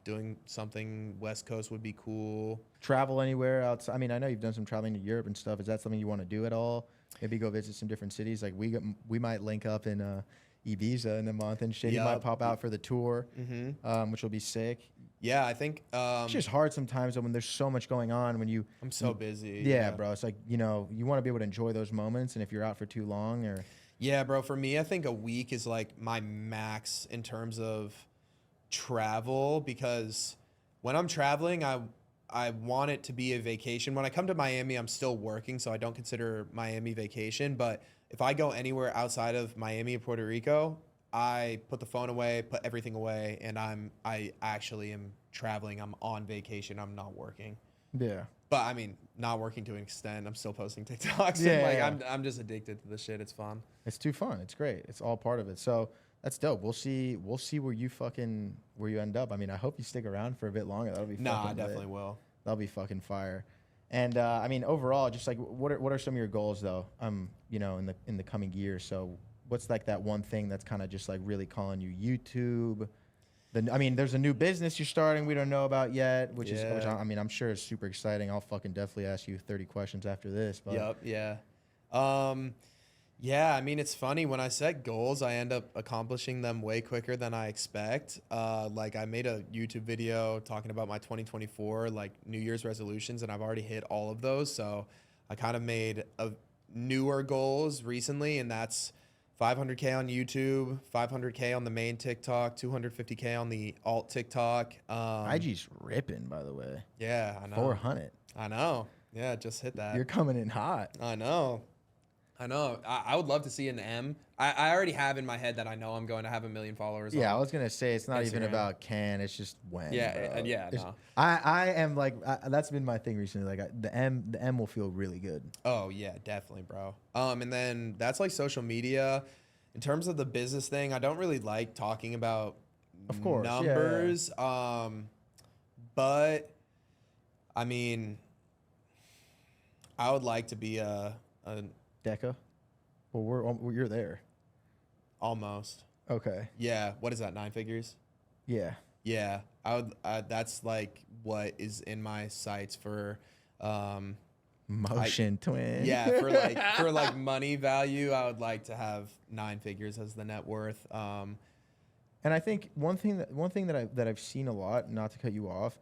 doing something West Coast would be cool. Travel anywhere outside? I mean, I know you've done some traveling to Europe and stuff. Is that something you want to do at all? Maybe go visit some different cities. Like we might link up in Ibiza in a month and shit. You might pop out for the tour, which will be sick. Yeah, I think It's just hard sometimes when there's so much going on. I'm so busy. Yeah, bro. It's like, you know, you want to be able to enjoy those moments, and if you're out for too long, or yeah, bro. For me, I think a week is like my max in terms of travel, because when I'm traveling, I want it to be a vacation. When I come to Miami, I'm still working, so I don't consider Miami vacation. But if I go anywhere outside of Miami or Puerto Rico, I put the phone away, put everything away, and I actually am traveling. I'm on vacation. I'm not working. yeah. But I mean, not working to an extent. I'm still posting TikToks. Yeah, And like yeah. I'm just addicted to this shit. It's fun. It's too fun. It's great. It's all part of it. So that's dope. We'll see where you end up. I mean, I hope you stick around for a bit longer. That'll be No, fucking I definitely lit. will. That'll be fucking fire. And I mean, overall, just like what are some of your goals though? You know, in the coming years. So what's like that one thing that's kind of just like really calling you? YouTube. I mean, there's a new business you're starting we don't know about yet, which I mean, I'm sure is super exciting. I'll fucking definitely ask you 30 questions after this. But Yep. Yeah. Yeah. I mean, it's funny when I set goals, I end up accomplishing them way quicker than I expect. Like I made a YouTube video talking about my 2024 like New Year's resolutions, and I've already hit all of those. So I kind of made newer goals recently, and that's 500K on YouTube, 500K on the main TikTok, 250K on the alt TikTok. IG's ripping, by the way. Yeah, I know. 400. I know. Yeah, just hit that. You're coming in hot. I know. I would love to see an M. I already have in my head that I know I'm going to have 1 million followers. Yeah, on I was gonna say it's not even Instagram. about can. It's just when. Yeah, bro. yeah, It's- no. I am like that's been my thing recently. Like the M will feel really good. Oh yeah, definitely, bro. And then that's like social media. In terms of the business thing, I don't really like talking about Of course, yeah, numbers. But I mean, I would like to be a Deca. Well, you're there. almost. Okay. Yeah. What is that? 9 figures? Yeah. Yeah. I would. That's like what is in my sights for. Motion twin. Yeah, for like money value, I would like to have 9 figures as the net worth. And I think one thing that I've seen a lot, not to cut you off,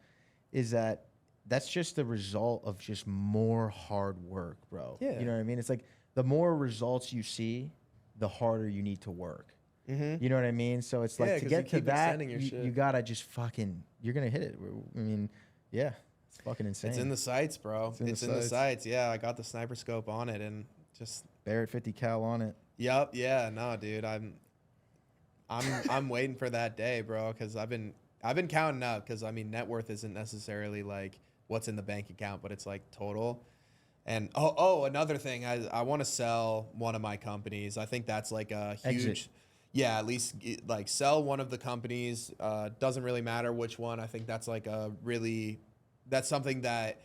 is that that's just the result of just more hard work, bro. Yeah. You know what I mean? It's like the more results you see, the harder you need to work. Mm-hmm. You know what I mean? So it's like Yeah, to 'cause get you to keep that, extending your shit. you gotta just fucking, you're gonna hit it. I mean, yeah, it's fucking insane. It's in the sights, bro. It's in the sights. Yeah, I got the sniper scope on it and just. Barrett 50 cal on it. Yup. Yeah. No, dude. I'm waiting for that day, bro. Because I've been counting up. Because I mean, net worth isn't necessarily like what's in the bank account, but it's like total. And another thing, I want to sell one of my companies. I think that's like a huge. Exit. Yeah, at least like sell one of the companies. Doesn't really matter which one. I think that's like that's something that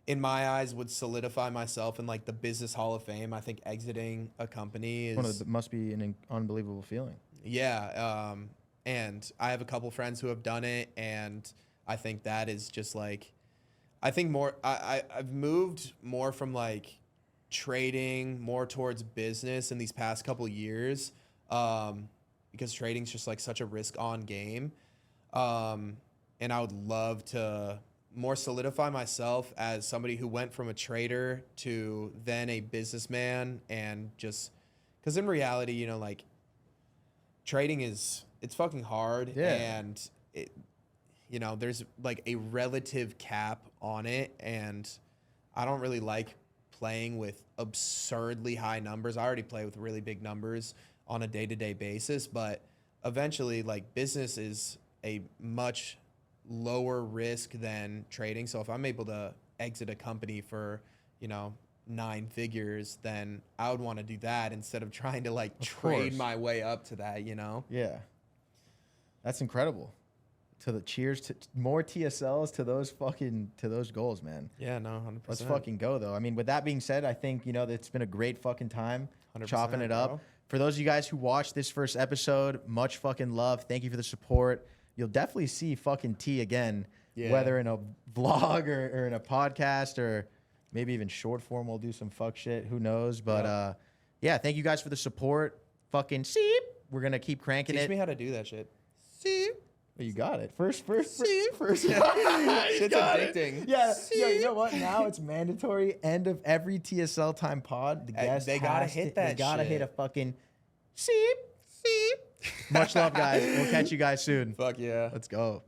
in my eyes would solidify myself in like the business hall of fame. I think exiting a company is Must be an unbelievable feeling. yeah. And I have a couple friends who have done it, and I think that is just like, I think more, I've moved more from like trading more towards business in these past couple years. Because trading's just like such a risk on game. And I would love to more solidify myself as somebody who went from a trader to then a businessman, and just because in reality, you know, like trading it's fucking hard. Yeah. And it, you know, there's like a relative cap on it, and I don't really like playing with absurdly high numbers. I already play with really big numbers on a day-to-day basis, but eventually like business is a much lower risk than trading. So if I'm able to exit a company for, you know, 9 figures, then I would want to do that instead of trying to like trade course. my way up to that, you know? Yeah. That's incredible. Cheers to more TSLs to those goals, man. Yeah, no, 100%. Let's fucking go though. I mean, with that being said, I think, you know, it's been a great fucking time 100%, chopping it up. bro. For those of you guys who watched this first episode, much fucking love. Thank you for the support. You'll definitely see fucking T again, Yeah. whether in a vlog or in a podcast or maybe even short form. We'll do some fuck shit. Who knows? But yeah, thank you guys for the support. Fucking seep. We're gonna keep cranking Teach it. me how to do that shit. See? You got it. First. Shit's got it. addicting. Yeah, you know what? Now it's mandatory. End of every TSL time pod. The guest they gotta has hit They that gotta shit. hit a fucking seep. Much love, guys. We'll catch you guys soon. Fuck yeah. Let's go.